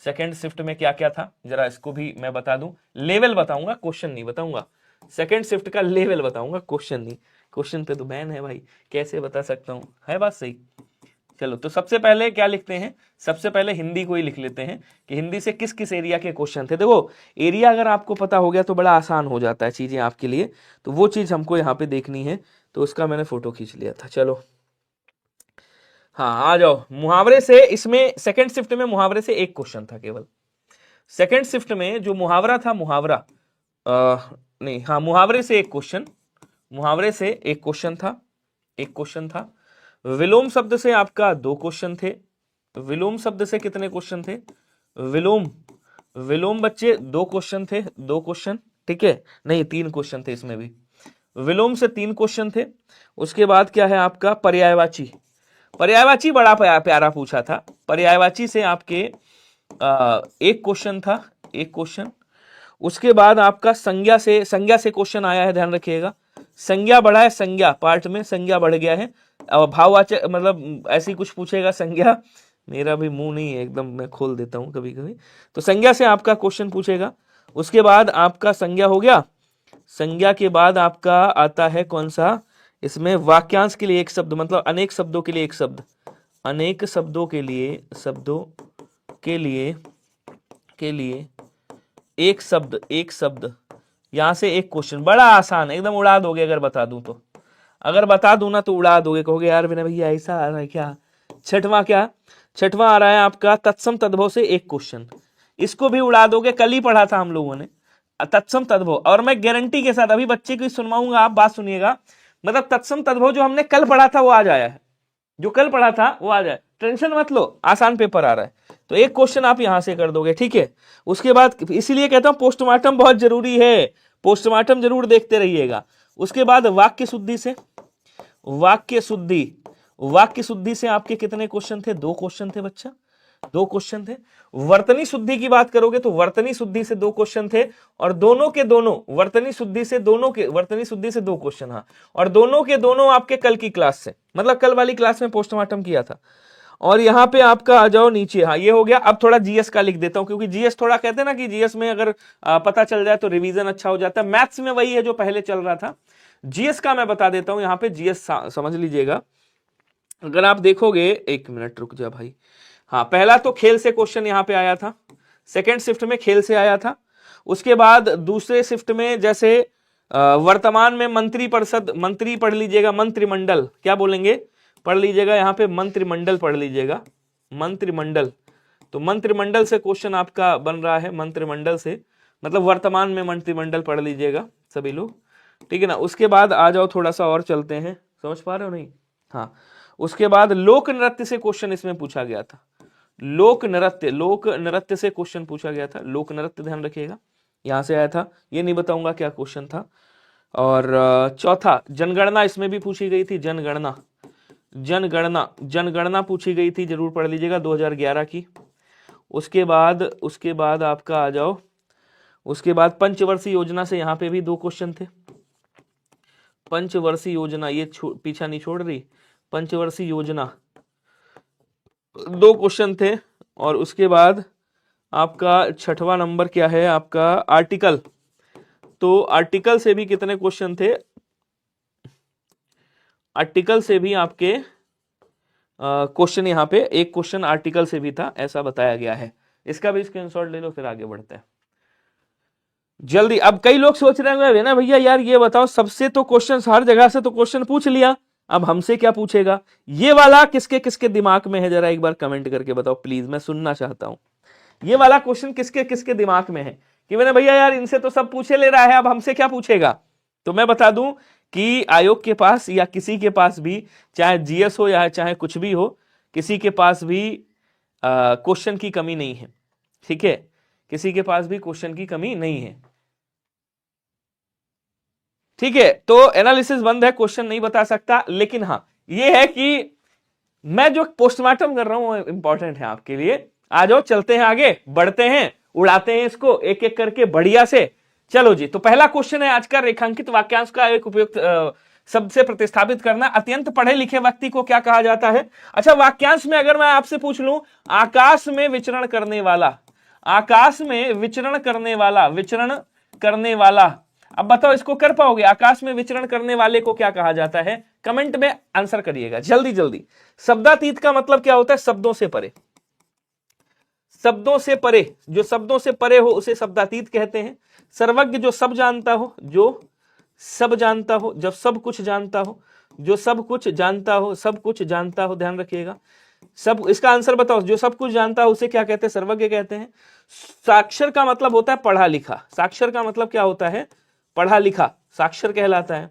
Second shift में क्या क्या था, जरा इसको भी मैं बता दूं। लेवल बताऊंगा, क्वेश्चन नहीं बताऊंगा। सेकंड शिफ्ट का लेवल बताऊंगा, क्वेश्चन नहीं। क्वेश्चन पे तो बैन है भाई, कैसे बता सकता हूं, है बात सही। चलो तो सबसे पहले क्या लिखते हैं, सबसे पहले हिंदी को ही लिख लेते हैं कि हिंदी से किस किस एरिया के क्वेश्चन थे। देखो एरिया अगर आपको पता हो गया तो बड़ा आसान हो जाता है चीजें आपके लिए, तो वो चीज हमको यहाँ पे देखनी है, तो उसका मैंने फोटो खींच लिया था। चलो हाँ आ जाओ, मुहावरे से, इसमें सेकंड शिफ्ट में मुहावरे से एक क्वेश्चन था केवल। सेकंड शिफ्ट में जो मुहावरा था, मुहावरा नहीं हाँ, मुहावरे से एक क्वेश्चन, मुहावरे से एक क्वेश्चन था, एक क्वेश्चन था। विलोम शब्द से आपका दो क्वेश्चन थे। विलोम शब्द से कितने क्वेश्चन थे, विलोम, विलोम बच्चे दो क्वेश्चन थे, दो क्वेश्चन, ठीक है, नहीं तीन क्वेश्चन थे इसमें भी। विलोम से तीन क्वेश्चन थे। उसके बाद क्या है आपका पर्यायवाची, पर्यायवाची बड़ा प्यारा पूछा था। पर्यायवाची से आपके एक क्वेश्चन था, एक क्वेश्चन। उसके बाद आपका संज्ञा से, संज्ञा से क्वेश्चन आया है, ध्यान रखिएगा। संज्ञा बढ़ा है, संज्ञा पार्ट में संज्ञा बढ़ गया है, और भाववाचक मतलब ऐसी कुछ पूछेगा संज्ञा, मेरा भी मुंह नहीं है एकदम, मैं खोल देता हूं कभी कभी, तो संज्ञा से आपका क्वेश्चन पूछेगा। उसके बाद आपका संज्ञा हो गया, संज्ञा के बाद आपका आता है कौन सा, इसमें वाक्यांश के लिए एक शब्द, मतलब अनेक शब्दों के लिए एक शब्द, अनेक शब्दों के लिए, शब्दों के लिए, के लिए एक शब्द, एक शब्द, यहां से एक क्वेश्चन, बड़ा आसान है एकदम, उड़ा दोगे अगर बता दूं तो, अगर बता दूं ना तो उड़ा दोगे, कहोगे यार विनय भैया ऐसा आ रहा है क्या। छठवां क्या, छठवां आ रहा है आपका तत्सम तद्भव से एक क्वेश्चन, इसको भी उड़ा दोगे, कल ही पढ़ा था हम लोगों ने तत्सम तद्भव, और मैं गारंटी के साथ अभी बच्चे को सुनवाऊंगा, आप बात सुनिएगा, मतलब तत्सम तद्भव जो हमने कल पढ़ा था वो आज आया है, जो कल पढ़ा था वो आ जाए, टेंशन मत लो, आसान पेपर आ रहा है, तो एक क्वेश्चन आप यहां से कर दोगे, ठीक है। उसके बाद इसीलिए कहता हूं पोस्टमार्टम बहुत जरूरी है, पोस्टमार्टम जरूर देखते रहिएगा। उसके बाद वाक्य शुद्धि से, वाक्य शुद्धि, वाक्य शुद्धि से आपके कितने क्वेश्चन थे, दो क्वेश्चन थे बच्चा, दो क्वेश्चन थे। वर्तनी शुद्धि की बात करोगे तो वर्तनी शुद्धि से दो क्वेश्चन थे, और दोनों के दोनों वर्तनी शुद्धि से, दोनों के वर्तनी शुद्धि से दो क्वेश्चन, हाँ, और दोनों के दोनों आपके कल की क्लास से, मतलब कल वाली क्लास में पोस्टमार्टम किया था। और यहां पे आपका आ जाओ नीचे, हाँ ये हो गया। अब थोड़ा जीएस का लिख देता हूं, क्योंकि जीएस थोड़ा कहते हैं ना कि जीएस में अगर पता चल जाए तो रिवीजन अच्छा हो जाता है। मैथ्स में वही है जो पहले चल रहा था, जीएस का मैं बता देता हूं। यहां पे जीएस समझ लीजिएगा, अगर आप देखोगे, एक मिनट रुक जा भाई, हाँ पहला तो खेल से क्वेश्चन यहां पे आया था, सेकेंड शिफ्ट में खेल से आया था। उसके बाद दूसरे शिफ्ट में जैसे वर्तमान में मंत्री परिषद, मंत्री पढ़ लीजिएगा, मंत्रिमंडल क्या बोलेंगे, पढ़ लीजिएगा, यहां पे मंत्रिमंडल पढ़ लीजिएगा, मंत्रिमंडल, तो मंत्रिमंडल से क्वेश्चन आपका बन रहा है, मंत्रिमंडल से, मतलब वर्तमान में मंत्रिमंडल पढ़ लीजिएगा सभी लोग, ठीक है ना। उसके बाद आ जाओ, थोड़ा सा और चलते हैं, समझ पा रहे हो नहीं, हाँ। उसके बाद लोक नृत्य से क्वेश्चन इसमें पूछा गया था, लोक नृत्य, लोक नृत्य से क्वेश्चन पूछा गया था, लोक नृत्य ध्यान रखिएगा, यहां से आया था, ये नहीं बताऊंगा क्या क्वेश्चन था। और चौथा जनगणना, इसमें भी पूछी गई थी, जनगणना, जनगणना, जनगणना पूछी गई थी, जरूर पढ़ लीजिएगा 2011 की। उसके बाद आपका आ जाओ, उसके बाद पंचवर्षीय योजना से यहां पे भी दो क्वेश्चन थे, पंचवर्षीय योजना, ये पीछा नहीं छोड़ रही, पंचवर्षीय योजना दो क्वेश्चन थे। और उसके बाद आपका छठवां नंबर क्या है आपका, आर्टिकल, तो आर्टिकल से भी कितने क्वेश्चन थे, आर्टिकल से भी आपके क्वेश्चन, यहां पे एक क्वेश्चन आर्टिकल से भी था, ऐसा बताया गया है। इसका भी स्क्रीनशॉट ले लो, फिर आगे बढ़ते हैं जल्दी। अब कई लोग सोच रहे होंगे ना भैया यार ये बताओ, सबसे तो क्वेश्चन, हर जगह से तो क्वेश्चन पूछ लिया, अब हमसे क्या पूछेगा, ये वाला किसके किसके दिमाग में है, जरा एक बार कमेंट करके बताओ प्लीज, मैं सुनना चाहता हूं, ये वाला क्वेश्चन किसके किसके दिमाग में है कि मैंने भैया यार इनसे तो सब पूछे ले रहा है, अब हमसे क्या पूछेगा। तो मैं बता दूं कि आयोग के पास या किसी के पास भी, चाहे जीएस हो या चाहे कुछ भी हो, किसी के पास भी क्वेश्चन की कमी नहीं है, ठीक है, किसी के पास भी क्वेश्चन की कमी नहीं है, ठीक है। तो एनालिसिस बंद है, क्वेश्चन नहीं बता सकता, लेकिन हाँ ये है कि मैं जो पोस्टमार्टम कर रहा हूं इंपॉर्टेंट है आपके लिए। आ जाओ चलते हैं आगे, बढ़ते हैं, उड़ाते हैं इसको एक एक करके बढ़िया से। चलो जी, तो पहला क्वेश्चन है आज का, रेखांकित वाक्यांश का एक उपयुक्त सबसे प्रतिस्थापित करना। अत्यंत पढ़े लिखे व्यक्ति को क्या कहा जाता है। अच्छा, वाक्यांश में अगर मैं आपसे पूछ लूं, आकाश में विचरण करने वाला, आकाश में विचरण करने वाला, विचरण करने वाला, अब बताओ इसको कर पाओगे? आकाश में विचरण करने वाले को क्या कहा जाता है? कमेंट में आंसर करिएगा जल्दी जल्दी। शब्दातीत का मतलब क्या होता है? शब्दों से परे, शब्दों से परे, जो शब्दों से परे हो उसे शब्दातीत कहते हैं। सर्वज्ञ, जो सब जानता हो, जो सब जानता हो, जब सब कुछ जानता हो, जो सब कुछ जानता हो, सब कुछ जानता हो, ध्यान रखिएगा। सब, इसका आंसर बताओ। जो सब कुछ जानता हो उसे क्या कहते हैं? सर्वज्ञ कहते हैं। साक्षर का मतलब होता है पढ़ा लिखा, साक्षर का मतलब क्या होता है? पढ़ा लिखा, साक्षर कहलाता है।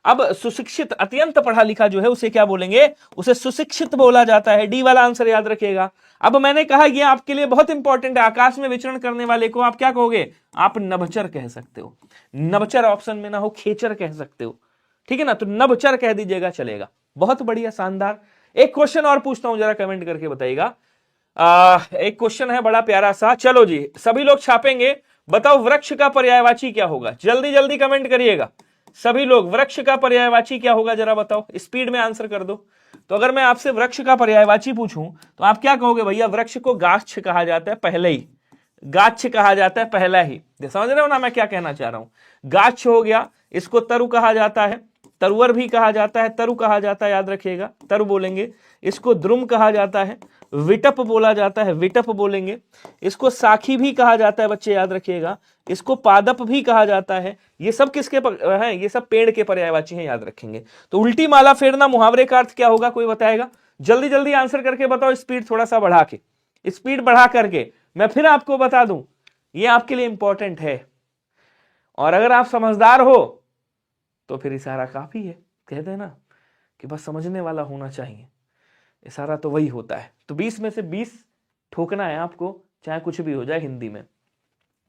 अब सुशिक्षित, अत्यंत पढ़ा लिखा जो है उसे क्या बोलेंगे? उसे सुशिक्षित बोला जाता है। डी वाला आंसर याद रखिएगा। अब मैंने कहा ये आपके लिए बहुत इंपॉर्टेंट है, आकाश में विचरण करने वाले को आप क्या कहोगे? आप नभचर कह सकते हो। नभचर ऑप्शन में ना हो, खेचर कह सकते हो, ठीक है ना? तो नभचर कह दीजिएगा, चलेगा। बहुत बढ़िया, शानदार। एक क्वेश्चन और पूछता हूं, जरा कमेंट करके बताइएगा। एक क्वेश्चन है बड़ा प्यारा सा, चलो जी सभी लोग छापेंगे। बताओ वृक्ष का पर्यायवाची क्या होगा? जल्दी जल्दी कमेंट करिएगा सभी लोग। वृक्ष का पर्यायवाची क्या होगा जरा बताओ, स्पीड में आंसर कर दो। तो अगर मैं आपसे वृक्ष का पर्यायवाची पूछूं तो आप क्या कहोगे? भैया वृक्ष को गाछ कहा जाता है पहले ही, गाछ कहा जाता है पहला ही। समझ रहे हो ना मैं क्या कहना चाह रहा हूं? गाछ हो गया, इसको तरु कहा जाता है, तरुवर भी कहा जाता है, तरु कहा जाता है, याद रखिएगा, तरु बोलेंगे। इसको द्रुम कहा जाता है, विटप बोला जाता है, विटप बोलेंगे। इसको साखी भी कहा जाता है बच्चे, याद रखिएगा। इसको पादप भी कहा जाता है। ये सब किसके हैं? ये सब पेड़ के पर्यायवाची हैं, याद रखेंगे। तो उल्टी माला फेरना मुहावरे का अर्थ क्या होगा? कोई बताएगा? जल्दी जल्दी आंसर करके बताओ, स्पीड थोड़ा सा बढ़ा के, स्पीड बढ़ा करके। मैं फिर आपको बता दूं, ये आपके लिए इंपॉर्टेंट है, और अगर आप समझदार हो तो फिर इशारा काफी है। कहते हैं ना कि बस समझने वाला होना चाहिए, इशारा तो वही होता है। तो 20 में से 20 ठोकना है आपको, चाहे कुछ भी हो जाए। हिंदी में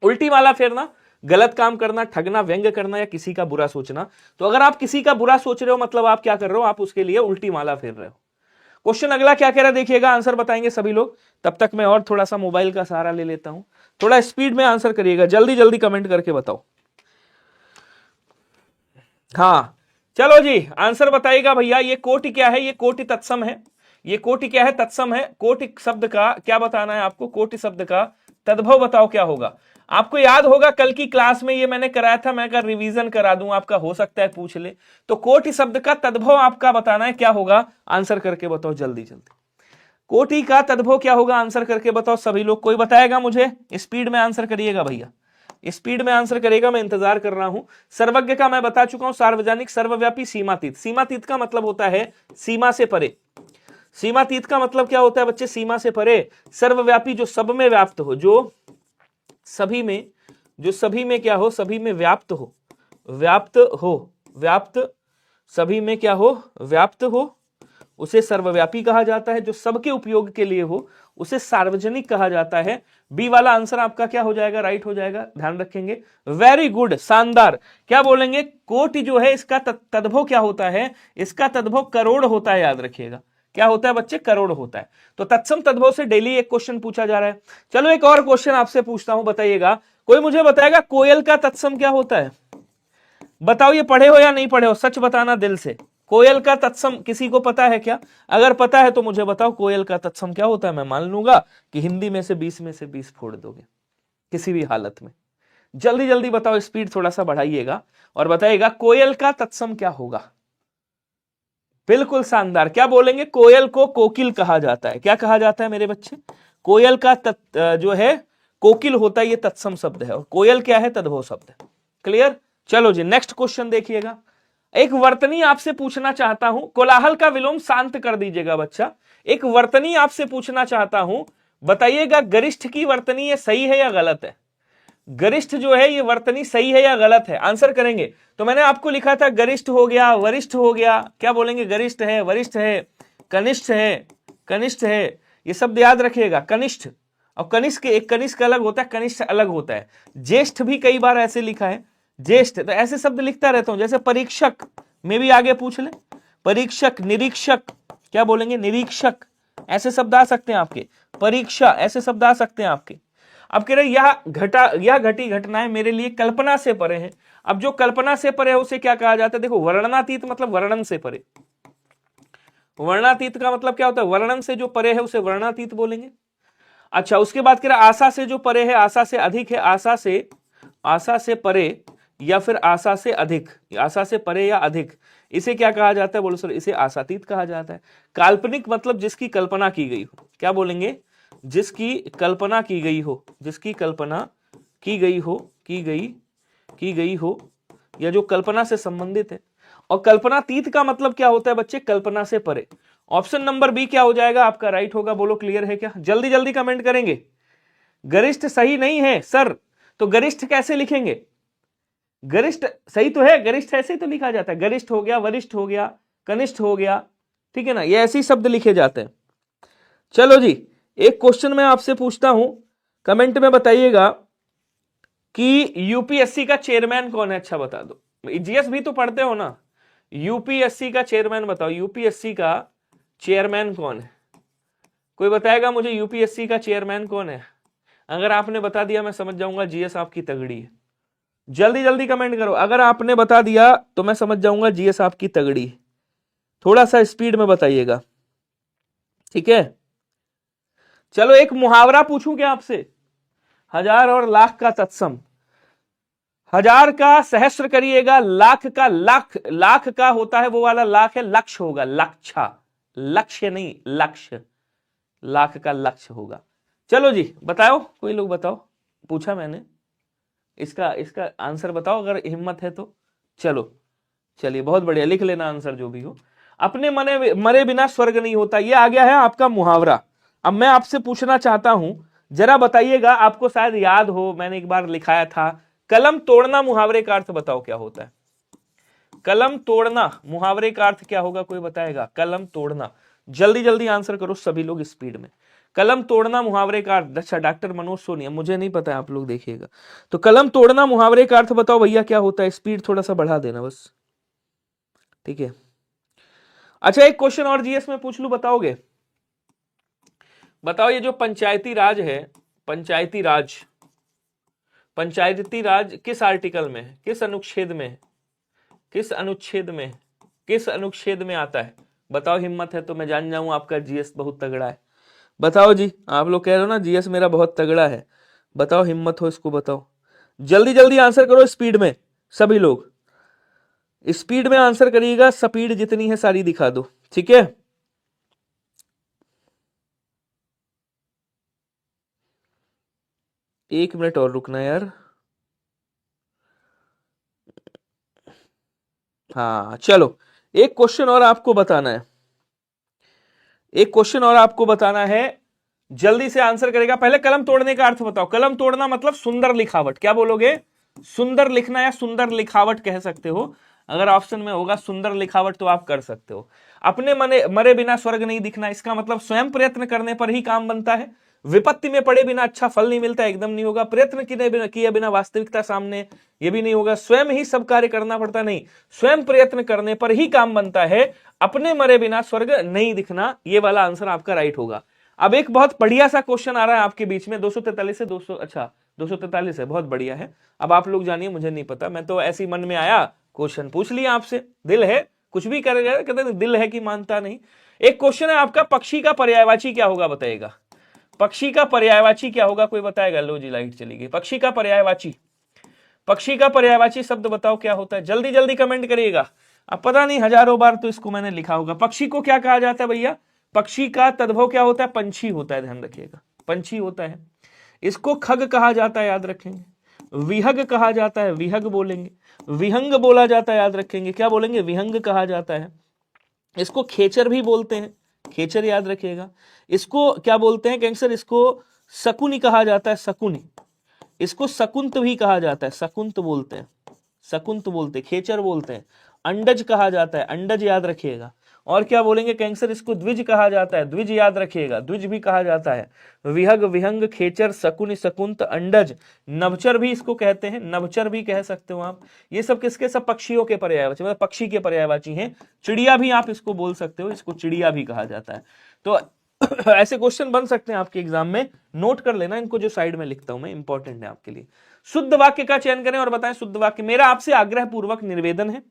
उल्टी माला फेरना, गलत काम करना, ठगना, व्यंग करना या किसी का बुरा सोचना। तो अगर आप किसी का बुरा सोच रहे हो मतलब आप क्या कर रहे हो? आप उसके लिए उल्टी माला फेर रहे हो। क्वेश्चन अगला क्या कह रहा है देखिएगा, आंसर बताएंगे सभी लोग। तब तक मैं और थोड़ा सा मोबाइल का सहारा ले लेता हूं, थोड़ा स्पीड में आंसर करिएगा, जल्दी जल्दी कमेंट करके बताओ। हाँ चलो जी आंसर बताइएगा भैया। ये कोटि क्या है? ये कोटि तत्सम है। ये कोटि क्या है? तत्सम है। कोटि शब्द का क्या बताना है आपको? कोटि शब्द का तद्भव बताओ क्या होगा? आपको याद होगा कल की क्लास में ये मैंने कराया था, मैं अगर रिवीजन करा दूं आपका, हो सकता है पूछ ले। तो कोटि शब्द का तद्भव आपका बताना है क्या होगा? आंसर करके बताओ जल्दी जल्दी। कोटि का तद्भव क्या होगा? आंसर करके बताओ सभी लोग। कोई बताएगा मुझे? स्पीड में आंसर करिएगा भैया, स्पीड में आंसर करेगा, मैं इंतजार कर रहा हूं। सर्वज्ञ का मैं बता चुका हूं, सार्वजनिक, सर्वव्यापी, सीमातीत। सीमातीत का मतलब होता है सीमा से परे। सीमातीत का मतलब क्या होता है बच्चे? सीमा से परे। सर्वव्यापी, जो सब में व्याप्त हो, जो सभी में, जो सभी में क्या हो? सभी में व्याप्त हो, व्याप्त हो, व्याप्त, सभी में क्या हो? व्याप्त हो, उसे सर्वव्यापी कहा जाता है। जो सबके उपयोग के लिए हो उसे सार्वजनिक कहा जाता है। बी वाला आंसर आपका क्या हो जाएगा? राइट हो जाएगा, ध्यान रखेंगे। वेरी गुड, शानदार। क्या बोलेंगे? कोटि जो है इसका तद्भव क्या होता है? इसका तद्भव करोड़ होता है, याद रखिएगा। क्या होता है बच्चे? करोड़ होता है। तो तत्सम तद्भव से डेली एक क्वेश्चन पूछा जा रहा है। चलो एक और क्वेश्चन आपसे पूछता हूं, बताइएगा। कोई मुझे बताएगा कोयल का तत्सम क्या होता है? बताओ, ये पढ़े हो या नहीं पढ़े हो? सच बताना दिल से। कोयल का तत्सम किसी को पता है क्या? अगर पता है तो मुझे बताओ कोयल का तत्सम क्या होता है। मैं मान लूंगा कि हिंदी में से 20 में से 20 फोड़ दोगे किसी भी हालत में। जल्दी जल्दी बताओ, स्पीड थोड़ा सा बढ़ाइएगा और बताइएगा कोयल का तत्सम क्या होगा। बिल्कुल शानदार। क्या बोलेंगे? कोयल को कोकिल कहा जाता है। क्या कहा जाता है मेरे बच्चे? कोयल का जो है कोकिल होता है, ये तत्सम शब्द है, और कोयल क्या है? तद्भव शब्द है। क्लियर? चलो जी नेक्स्ट क्वेश्चन देखिएगा। एक वर्तनी आपसे पूछना चाहता हूं, कोलाहल का विलोम शांत कर दीजिएगा बच्चा। एक वर्तनी आपसे पूछना चाहता हूं, बताइएगा गरिष्ठ की वर्तनी ये सही है या गलत है? गरिष्ठ जो है ये वर्तनी सही है या गलत है? आंसर करेंगे। तो मैंने आपको लिखा था गरिष्ठ हो गया, वरिष्ठ हो गया। क्या बोलेंगे? गरिष्ठ है, वरिष्ठ है, कनिष्ठ है, कनिष्ठ है, ये शब्द याद रखिएगा। कनिष्ठ और कनिष्ठ, एक कनिष्ठ अलग होता है, कनिष्ठ अलग होता है। ज्येष्ठ भी कई बार ऐसे लिखा है, ज्येष्ठ। तो ऐसे शब्द लिखता रहता हूं, जैसे परीक्षक में भी आगे पूछ ले, परीक्षक, निरीक्षक। क्या बोलेंगे? निरीक्षक। ऐसे शब्द आ सकते हैं आपके। परीक्षा, ऐसे शब्द आ सकते हैं आपके। अब कह रहे यह घटी घटनाएं मेरे लिए कल्पना से परे हैं। अब जो कल्पना से परे है उसे क्या कहा जाता है? देखो, वर्णनातीत मतलब वर्णन से परे। वर्णनातीत का मतलब क्या होता है? वर्णन से जो परे है उसे वर्णनातीत बोलेंगे। अच्छा, उसके बाद कह रहा आशा से जो परे है, आशा से अधिक है, आशा से परे या फिर आशा से अधिक, आशा से परे या अधिक, इसे क्या कहा जाता है? बोलो सर, इसे आशातीत कहा जाता है। काल्पनिक मतलब जिसकी कल्पना की गई हो, क्या बोलेंगे? जिसकी कल्पना की गई हो, जिसकी कल्पना की गई हो, की गई हो, या जो कल्पना से संबंधित है। और कल्पनातीत का मतलब क्या होता है बच्चे? कल्पना से परे। ऑप्शन नंबर बी क्या हो जाएगा आपका? राइट होगा। बोलो क्लियर है क्या? जल्दी जल्दी कमेंट करेंगे। गरिष्ठ सही नहीं है सर, तो गरिष्ठ कैसे लिखेंगे? गरिष्ठ सही तो है, गरिष्ठ ऐसे ही तो लिखा जाता है। गरिष्ठ हो गया, वरिष्ठ हो गया, कनिष्ठ हो गया, ठीक है ना, ये ऐसे ही शब्द लिखे जाते हैं। चलो जी, एक क्वेश्चन मैं आपसे पूछता हूं, कमेंट में बताइएगा कि यूपीएससी का चेयरमैन कौन है? अच्छा बता दो, जीएस भी तो पढ़ते हो ना। यूपीएससी का चेयरमैन बताओ, यूपीएससी का चेयरमैन कौन है? कोई बताएगा मुझे यूपीएससी का चेयरमैन कौन है? अगर आपने बता दिया मैं समझ जाऊंगा जीएस आपकी तगड़ी है। जल्दी जल्दी कमेंट करो, अगर आपने बता दिया तो मैं समझ जाऊंगा जीएस आपकी तगड़ी है। थोड़ा सा स्पीड में बताइएगा, ठीक है। चलो एक मुहावरा पूछूं क्या आपसे? हजार और लाख का तत्सम। हजार का सहस्र करिएगा, लाख का लाख, लाख का होता है वो वाला लाख है, लक्ष्य होगा, लक्ष्य, लक्ष्य नहीं लक्ष्य, लाख का लक्ष्य होगा। चलो जी बताओ, कोई लोग बताओ, पूछा मैंने, इसका इसका आंसर बताओ अगर हिम्मत है तो। चलो चलिए, बहुत बढ़िया, लिख लेना आंसर जो भी हो। अपने मरे बिना स्वर्ग नहीं होता, ये आ गया है आपका मुहावरा। अब मैं आपसे पूछना चाहता हूं, जरा बताइएगा, आपको शायद याद हो मैंने एक बार लिखाया था, कलम तोड़ना मुहावरे का अर्थ बताओ क्या होता है? कलम तोड़ना मुहावरे का अर्थ क्या होगा? कोई बताएगा? कलम तोड़ना, जल्दी जल्दी आंसर करो सभी लोग स्पीड में। कलम तोड़ना मुहावरे का अर्थ, अच्छा डॉक्टर मनोज सोनी, मुझे नहीं पता है, आप लोग देखिएगा। तो कलम तोड़ना मुहावरे का अर्थ बताओ भैया क्या होता है? स्पीड थोड़ा सा बढ़ा देना बस, ठीक है। अच्छा एक क्वेश्चन और जीएस में पूछ लूं, बताओगे? बताओ ये जो पंचायती राज है, पंचायती राज, पंचायती राज किस आर्टिकल में है, किस अनुच्छेद में है, किस अनुच्छेद में, किस अनुच्छेद में आता है? बताओ, हिम्मत है तो मैं जान जाऊं आपका जीएस बहुत तगड़ा है। बताओ जी, आप लोग कह रहे हो ना जीएस मेरा बहुत तगड़ा है, बताओ हिम्मत हो इसको बताओ, जल्दी जल्दी आंसर करो स्पीड में, सभी लोग स्पीड में आंसर करिएगा, स्पीड जितनी है सारी दिखा दो, ठीक है। एक मिनट और रुकना यार। हाँ चलो, एक क्वेश्चन और आपको बताना है, एक क्वेश्चन और आपको बताना है, जल्दी से आंसर करेगा। पहले कलम तोड़ने का अर्थ बताओ। कलम तोड़ना मतलब सुंदर लिखावट, क्या बोलोगे? सुंदर लिखना या सुंदर लिखावट कह सकते हो। अगर ऑप्शन में होगा सुंदर लिखावट तो आप कर सकते हो। अपने मरे बिना स्वर्ग नहीं दिखना, इसका मतलब स्वयं प्रयत्न करने पर ही काम बनता है। विपत्ति में पड़े बिना अच्छा फल नहीं मिलता, एकदम नहीं होगा। प्रयत्न किए बिना वास्तविकता सामने, ये भी नहीं होगा। स्वयं ही सब कार्य करना पड़ता, नहीं, स्वयं प्रयत्न करने पर ही काम बनता है। अपने मरे बिना स्वर्ग नहीं दिखना, ये वाला आंसर आपका राइट होगा। अब एक बहुत बढ़िया सा क्वेश्चन आ रहा है आपके बीच में, 243 से 200, अच्छा 243 है, बहुत बढ़िया है। अब आप लोग जानिए, मुझे नहीं पता, मैं तो ऐसी मन में आया क्वेश्चन पूछ लिया आपसे। दिल है, कुछ भी करेगा, कहते दिल है कि मानता नहीं। एक क्वेश्चन है आपका, पक्षी का पर्यायवाची क्या होगा? बताइएगा, पक्षी का पर्यायवाची क्या होगा? कोई बताएगा? लो जी लाइट चली गई। पक्षी का पर्यायवाची, पक्षी का पर्यायवाची शब्द बताओ क्या होता है? जल्दी जल्दी कमेंट करिएगा। अब पता नहीं हजारों बार तो इसको मैंने लिखा होगा। पक्षी को क्या कहा जाता है भैया? पक्षी का तद्भव क्या होता है? पंछी होता है, ध्यान रखिएगा, पंछी होता है। इसको खग कहा जाता है, याद रखेंगे। विहग कहा जाता है, विहग बोलेंगे। विहंग बोला जाता है, याद रखेंगे, क्या बोलेंगे? विहंग कहा जाता है। इसको खेचर भी बोलते हैं, खेचर याद रखिएगा। इसको क्या बोलते हैं कैंसर? इसको शकुनी कहा जाता है, शकुनी। इसको शकुंत भी कहा जाता है, शकुंत बोलते हैं, शकुंत बोलते, खेचर बोलते हैं। अंडज कहा जाता है, अंडज याद रखिएगा। और क्या बोलेंगे कैंसर? इसको द्विज कहा जाता है, द्विज याद रखिएगा, द्विज भी कहा जाता है। विहग, विहंग, खेचर, शकुन, शकुंत, अंडज, नभचर भी इसको कहते हैं, नभचर भी कह सकते हो आप। ये सब किसके? सब पक्षियों के पर्यायवाची, मतलब पक्षी के पर्यायवाची हैं। चिड़िया भी आप इसको बोल सकते हो, इसको चिड़िया भी कहा जाता है। तो ऐसे क्वेश्चन बन सकते हैं आपके एग्जाम में, नोट कर लेना इनको, जो साइड में लिखता हूं मैं, इंपॉर्टेंट है आपके लिए। शुद्ध वाक्य का चयन करें और बताएं शुद्ध वाक्य। मेरा आपसे आग्रह पूर्वक निवेदन है,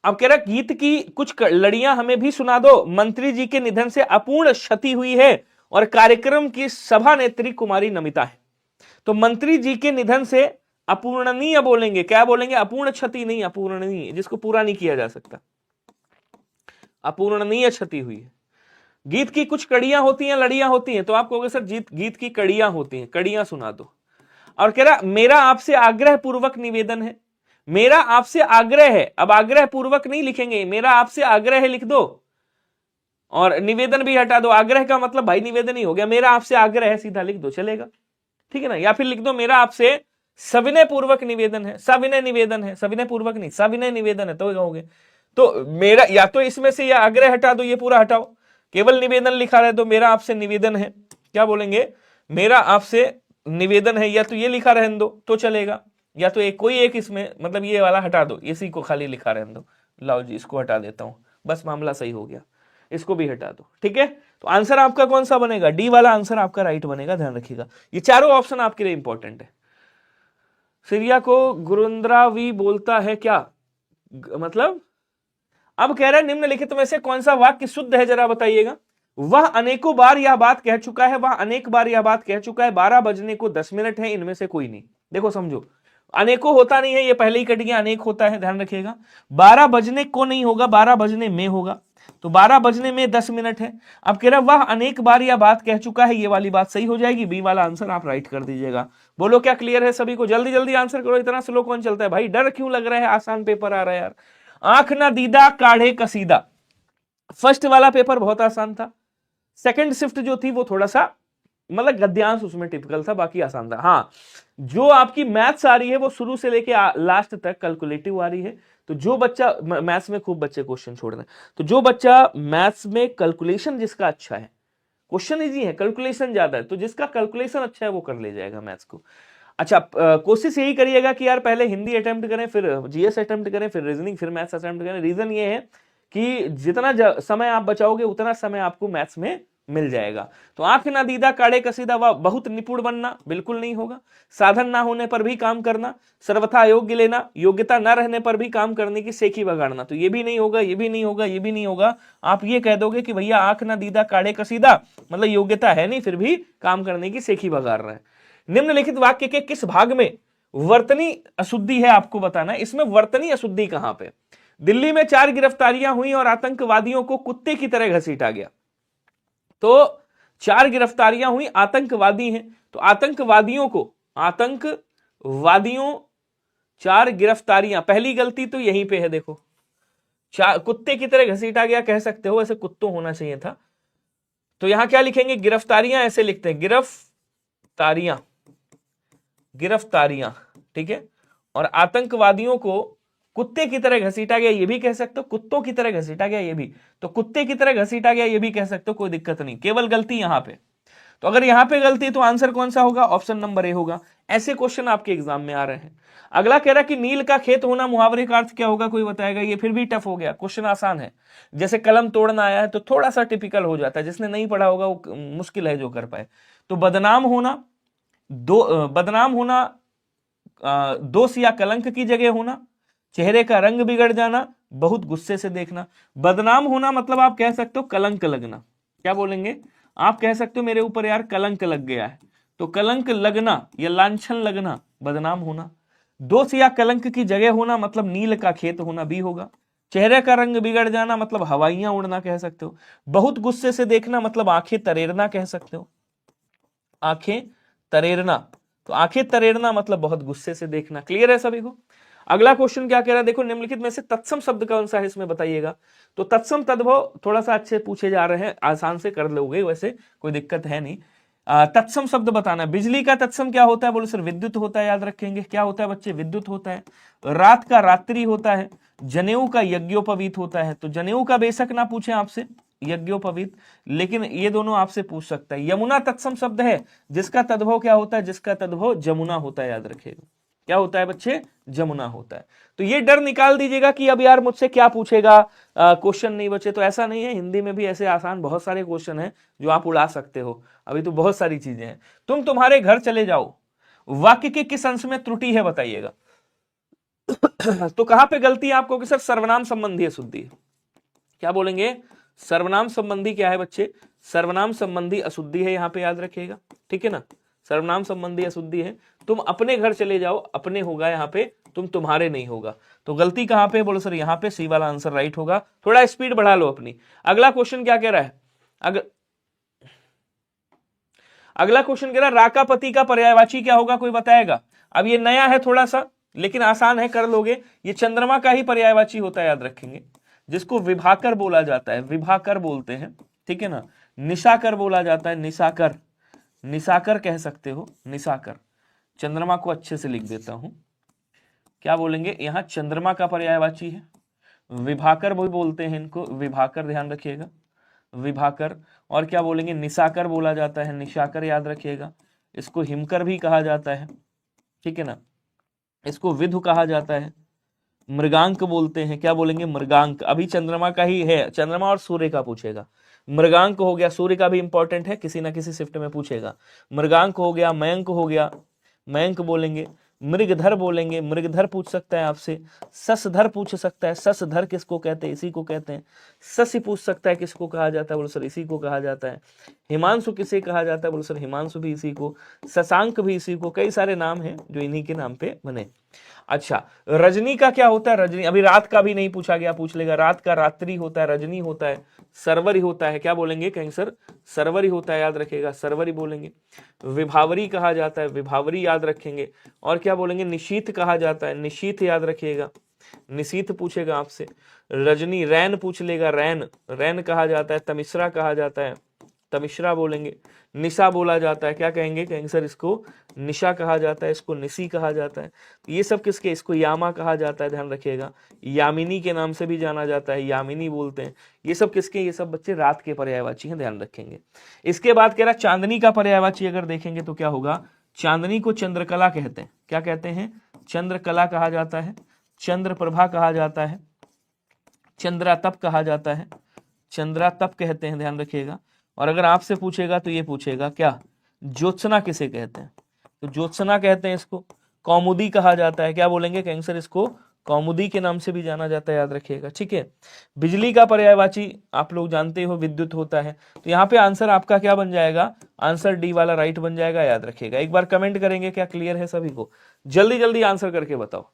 अब कह रहा गीत की कुछ लड़ियां हमें भी सुना दो। मंत्री जी के निधन से अपूर्ण क्षति हुई है और कार्यक्रम की सभानेत्री कुमारी नमिता है। तो मंत्री जी के निधन से अपूर्णनीय बोलेंगे, क्या बोलेंगे? अपूर्ण क्षति नहीं, अपूर्णनीय, जिसको पूरा नहीं किया जा सकता, अपूर्णनीय क्षति हुई है। गीत की कुछ कड़ियां होती हैं, लड़ियां होती हैं, तो आप कहोगे सर गीत की कड़ियां होती हैं, कड़ियां सुना दो। और कह रहा मेरा आपसे आग्रह पूर्वक निवेदन है, मेरा आपसे आग्रह है, अब आग्रह पूर्वक नहीं लिखेंगे, मेरा आपसे आग्रह है लिख दो और निवेदन भी हटा दो। आग्रह का मतलब भाई निवेदन ही हो गया, मेरा आपसे आग्रह है सीधा लिख दो, चलेगा, ठीक है ना। या फिर लिख दो मेरा आपसे सविनय पूर्वक निवेदन है, सविनय निवेदन है, सविनय पूर्वक नहीं, सविनय निवेदन है, तो कहोगे। तो मेरा, या तो इसमें से या आग्रह हटा दो, ये पूरा हटाओ, केवल निवेदन लिखा रहे तो मेरा आपसे निवेदन है, क्या बोलेंगे? मेरा आपसे निवेदन है, या तो ये लिखा रहने दो तो चलेगा, या तो एक कोई एक इसमें मतलब ये वाला हटा दो, इसी को खाली लिखा रहने दो। लाओ जी इसको हटा देता हूं, बस मामला सही हो गया, इसको भी हटा दो, ठीक है। तो आंसर आपका कौन सा बनेगा? डी वाला आंसर आपका राइट बनेगा, ध्यान रखिएगा। ये चारों ऑप्शन आपके लिए इंपॉर्टेंट है। सीरिया को गुरुंद्रावी बोलता है क्या, मतलब अब कह रहा है निम्नलिखित में से कौन सा वाक्य शुद्ध है, जरा बताइएगा। वह अनेकों बार यह बात कह चुका है, वह अनेक बार यह बात कह चुका है, 12 बजने को 10 मिनट है, इनमें से कोई नहीं। देखो समझो, अनेकों होता नहीं है, ये पहले ही कट गया, अनेक होता है, ध्यान रखिएगा। 12 बजने को नहीं होगा, 12 बजने में होगा, तो 12 बजने में 10 मिनट है। अब कह रहा वह अनेक बार यह बात कह चुका है, ये वाली बात सही हो जाएगी, बी वाला आंसर आप राइट कर दीजिएगा। बोलो क्या क्लियर है सभी को? जल्दी जल्दी आंसर करो, इतना स्लो कौन चलता है भाई? डर क्यों लग रहा है? आसान पेपर आ रहा है यार। आंख ना दीदा काढ़े कसीदा, फर्स्ट वाला पेपर बहुत आसान था, सेकंड शिफ्ट जो थी वो थोड़ा सा मतलब गद्यांश उसमें टिपिकल था, बाकी आसान था। हाँ, जो आपकी मैथ्स आ रही है वो शुरू से लेके लास्ट तक कैलकुलेटिव आ रही है। तो जो बच्चा मैथ्स में, खूब बच्चे क्वेश्चन छोड़ रहे हैं, तो जो बच्चा मैथ्स में कैलकुलेशन जिसका अच्छा है, क्वेश्चन इजी है, कैलकुलेशन ज्यादा है, तो जिसका कैलकुलेशन अच्छा है वो कर ले जाएगा मैथ्स को। अच्छा, कोशिश यही करिएगा कि यार पहले हिंदी अटेम्प्ट करें, फिर जीएस अटेम्प्ट करें, फिर रीजनिंग, फिर मैथ्स अटेम्प्ट करें। रीजन ये है कि जितना समय आप बचाओगे उतना समय आपको मैथ्स में मिल जाएगा। तो आंख ना दीदा काढ़े कसीदा, वह बहुत निपुण बनना बिल्कुल नहीं होगा। साधन ना होने पर भी काम करना, सर्वथा अयोग्य लेना, योग्यता न रहने पर भी काम करने की सेखी बगाड़ना, तो ये भी नहीं होगा, ये भी नहीं होगा, ये भी नहीं होगा। आप ये कह दोगे कि भैया आंख ना दीदा काढ़े कसीदा मतलब योग्यता है नहीं, फिर भी काम करने की सेखी बगाड़ रहा है। निम्नलिखित वाक्य के किस भाग में वर्तनी अशुद्धि है आपको बताना है। इसमें वर्तनी अशुद्धि कहां पे? दिल्ली में 4 गिरफ्तारियां हुई और आतंकवादियों को कुत्ते की तरह घसीटा गया। तो 4 गिरफ्तारियां हुई, आतंकवादी हैं, तो आतंकवादियों 4 गिरफ्तारियां, पहली गलती तो यहीं पे है, देखो कुत्ते की तरह घसीटा गया कह सकते हो, ऐसे कुत्तों होना चाहिए था। तो यहां क्या लिखेंगे? गिरफ्तारियां ऐसे लिखते हैं, गिरफ्तारियां, ठीक है। और आतंकवादियों को कुत्ते की तरह घसीटा गया, ये भी कह सकते हो, कुत्तों की तरह घसीटा गया ये भी, तो कुत्ते की तरह घसीटा गया ये भी कह सकते हो, कोई दिक्कत नहीं, केवल गलती यहां पे। तो अगर यहां पे गलती तो आंसर कौन सा होगा? ऑप्शन नंबर ए होगा। ऐसे क्वेश्चन आपके एग्जाम में आ रहे हैं। अगला कह रहा कि नील का खेत होना, मुहावरे का अर्थ क्या होगा? कोई बताएगा? ये फिर भी टफ हो गया, क्वेश्चन आसान है। जैसे कलम तोड़ना आया है तो थोड़ा सा टिपिकल हो जाता है, जिसने नहीं पढ़ा होगा वो मुश्किल है जो कर पाए। तो बदनाम होना, दोष या कलंक की जगह होना, चेहरे का रंग बिगड़ जाना, बहुत गुस्से से देखना। बदनाम होना मतलब आप कह सकते हो कलंक लगना, क्या बोलेंगे? आप कह सकते हो मेरे ऊपर यार कलंक लग गया है, तो कलंक लगना या लांछन लगना बदनाम होना। दोष या कलंक की जगह होना मतलब नील का खेत होना, भी होगा। चेहरे का रंग बिगड़ जाना मतलब हवाइयां उड़ना कह सकते हो। बहुत गुस्से से देखना मतलब आंखें तरेरना कह सकते हो, आंखें तरेरना, तो आंखें तरेरना मतलब बहुत गुस्से से देखना। क्लियर है सभी को? अगला क्वेश्चन क्या कह रहा है, देखो निम्नलिखित में से तत्सम शब्द कौन सा है इसमें बताइएगा। तो तत्सम तद्भव थोड़ा सा अच्छे पूछे जा रहे हैं, आसान से कर लोगे, वैसे कोई दिक्कत है नहीं। तत्सम शब्द बताना। बिजली का तत्सम क्या होता है? बोलो सर विद्युत होता है, याद रखेंगे। क्या होता है बच्चे? विद्युत होता है। रात का रात्रि होता है। जनेऊ का यज्ञोपवीत होता है। तो जनेऊ का बेशक ना पूछे आपसे, यज्ञोपवीत, लेकिन ये दोनों आपसे पूछ सकता है। यमुना तत्सम शब्द है, जिसका तद्भव क्या होता है? जिसका तद्भव जमुना होता है, याद रखिएगा। क्या होता है बच्चे? जमुना होता है। तो ये डर निकाल दीजिएगा कि अब यार मुझसे क्या पूछेगा, क्वेश्चन नहीं बचे, तो ऐसा नहीं है। हिंदी में भी ऐसे आसान बहुत सारे क्वेश्चन हैं जो आप उड़ा सकते हो, अभी तो बहुत सारी चीजें हैं। तुम्हारे घर चले जाओ, वाक्य के किस अंश में त्रुटि है बताइएगा। तो कहां पे गलती है आपको? कि सर सर्वनाम संबंधी अशुद्धि है। क्या बोलेंगे? सर्वनाम संबंधी क्या है बच्चे? सर्वनाम संबंधी अशुद्धि है, यहां पे याद रखिएगा, ठीक है ना, सर्वनाम संबंधी अशुद्धि है। तुम अपने घर चले जाओ, अपने होगा यहाँ पे, तुम तुम्हारे नहीं होगा। तो गलती कहां पे, बोलो सर यहाँ पे सी वाला आंसर राइट होगा। थोड़ा स्पीड बढ़ा लो अपनी। अगला क्वेश्चन क्या कह रहा है, अगला क्वेश्चन कह रहा है राकापति का पर्यायवाची क्या होगा, कोई बताएगा? अब ये नया है थोड़ा सा, लेकिन आसान है, कर लोगे। ये चंद्रमा का ही पर्यायवाची होता है, याद रखेंगे, जिसको विभाकर बोला जाता है, विभाकर बोलते हैं, ठीक है ना। निशाकर बोला जाता है, निशाकर, निशाकर कह सकते हो, निशाकर। चंद्रमा को अच्छे से लिख देता हूं, क्या बोलेंगे यहां, चंद्रमा का पर्यायवाची है, विभाकर भी बोलते हैं इनको, विभाकर, ध्यान रखिएगा, विभाकर। और क्या बोलेंगे, निशाकर बोला जाता है, निशाकर याद रखिएगा। इसको हिमकर भी कहा जाता है, ठीक है ना, इसको विधु कहा जाता है। मृगांक बोलते हैं, क्या बोलेंगे, मृगांक। अभी चंद्रमा का ही है, चंद्रमा और सूर्य का पूछेगा। मृगांक हो गया, सूर्य का भी इंपॉर्टेंट है, किसी ना किसी शिफ्ट में पूछेगा। मृगांक हो गया, मयंक हो गया, मयंक बोलेंगे। मृगधर बोलेंगे, मृगधर पूछ सकता है आपसे। ससधर पूछ सकता है, ससधर किसको कहते हैं, इसी को कहते हैं। ससी पूछ सकता है, किसको कहा जाता है, बोलो सर इसी को कहा जाता है। हिमांशु किसे कहा जाता है, बोलो सर हिमांशु भी इसी को। शशांक भी इसी को, कई सारे नाम हैं जो इन्हीं के नाम पे बने। अच्छा, रजनी का क्या होता है, रजनी अभी रात का भी नहीं पूछा गया, पूछ लेगा। रात का रात्रि होता है, रजनी होता है, सरवरी होता है, क्या बोलेंगे, कहेंगे सर सरवरी होता है, याद रखेगा, सरवरी बोलेंगे। विभावरी कहा जाता है, विभावरी याद रखेंगे। और क्या बोलेंगे, निशीथ कहा जाता है, निशीथ याद रखिएगा, निशीथ पूछेगा आपसे। रजनी, रैन पूछ लेगा, रैन, रैन कहा जाता है। तमिश्रा कहा जाता है, तमिश्रा बोलेंगे। निशा बोला जाता है, क्या कहेंगे, कहेंगे सर इसको निशा कहा जाता है, इसको निशी कहा जाता है। ये सब किसके, इसको यामा कहा जाता है, ध्यान रखिएगा। यामिनी के नाम से भी जाना जाता है, यामिनी बोलते हैं। ये सब किसके, ये सब बच्चे रात के पर्यायवाची हैं, ध्यान रखेंगे। इसके बाद कह रहा चांदनी का पर्यायवाची अगर देखेंगे तो क्या होगा, चांदनी को चंद्रकला कहते हैं, क्या कहते हैं, चंद्रकला कहा जाता है, चंद्रप्रभा कहा जाता है, चंद्रातप कहा जाता है, चंद्रातप कहते हैं, ध्यान रखिएगा। और अगर आपसे पूछेगा तो ये पूछेगा क्या, ज्योत्सना किसे कहते हैं, तो ज्योत्सना कहते हैं इसको। कौमुदी कहा जाता है, क्या बोलेंगे, कहेंगे सर इसको कौमुदी के नाम से भी जाना जाता है, याद रखिएगा, ठीक है। बिजली का पर्यायवाची आप लोग जानते हो विद्युत होता है। तो यहाँ पे आंसर आपका क्या बन जाएगा, आंसर डी वाला राइट बन जाएगा, याद रखिएगा। एक बार कमेंट करेंगे, क्या क्लियर है सभी को, जल्दी जल्दी आंसर करके बताओ।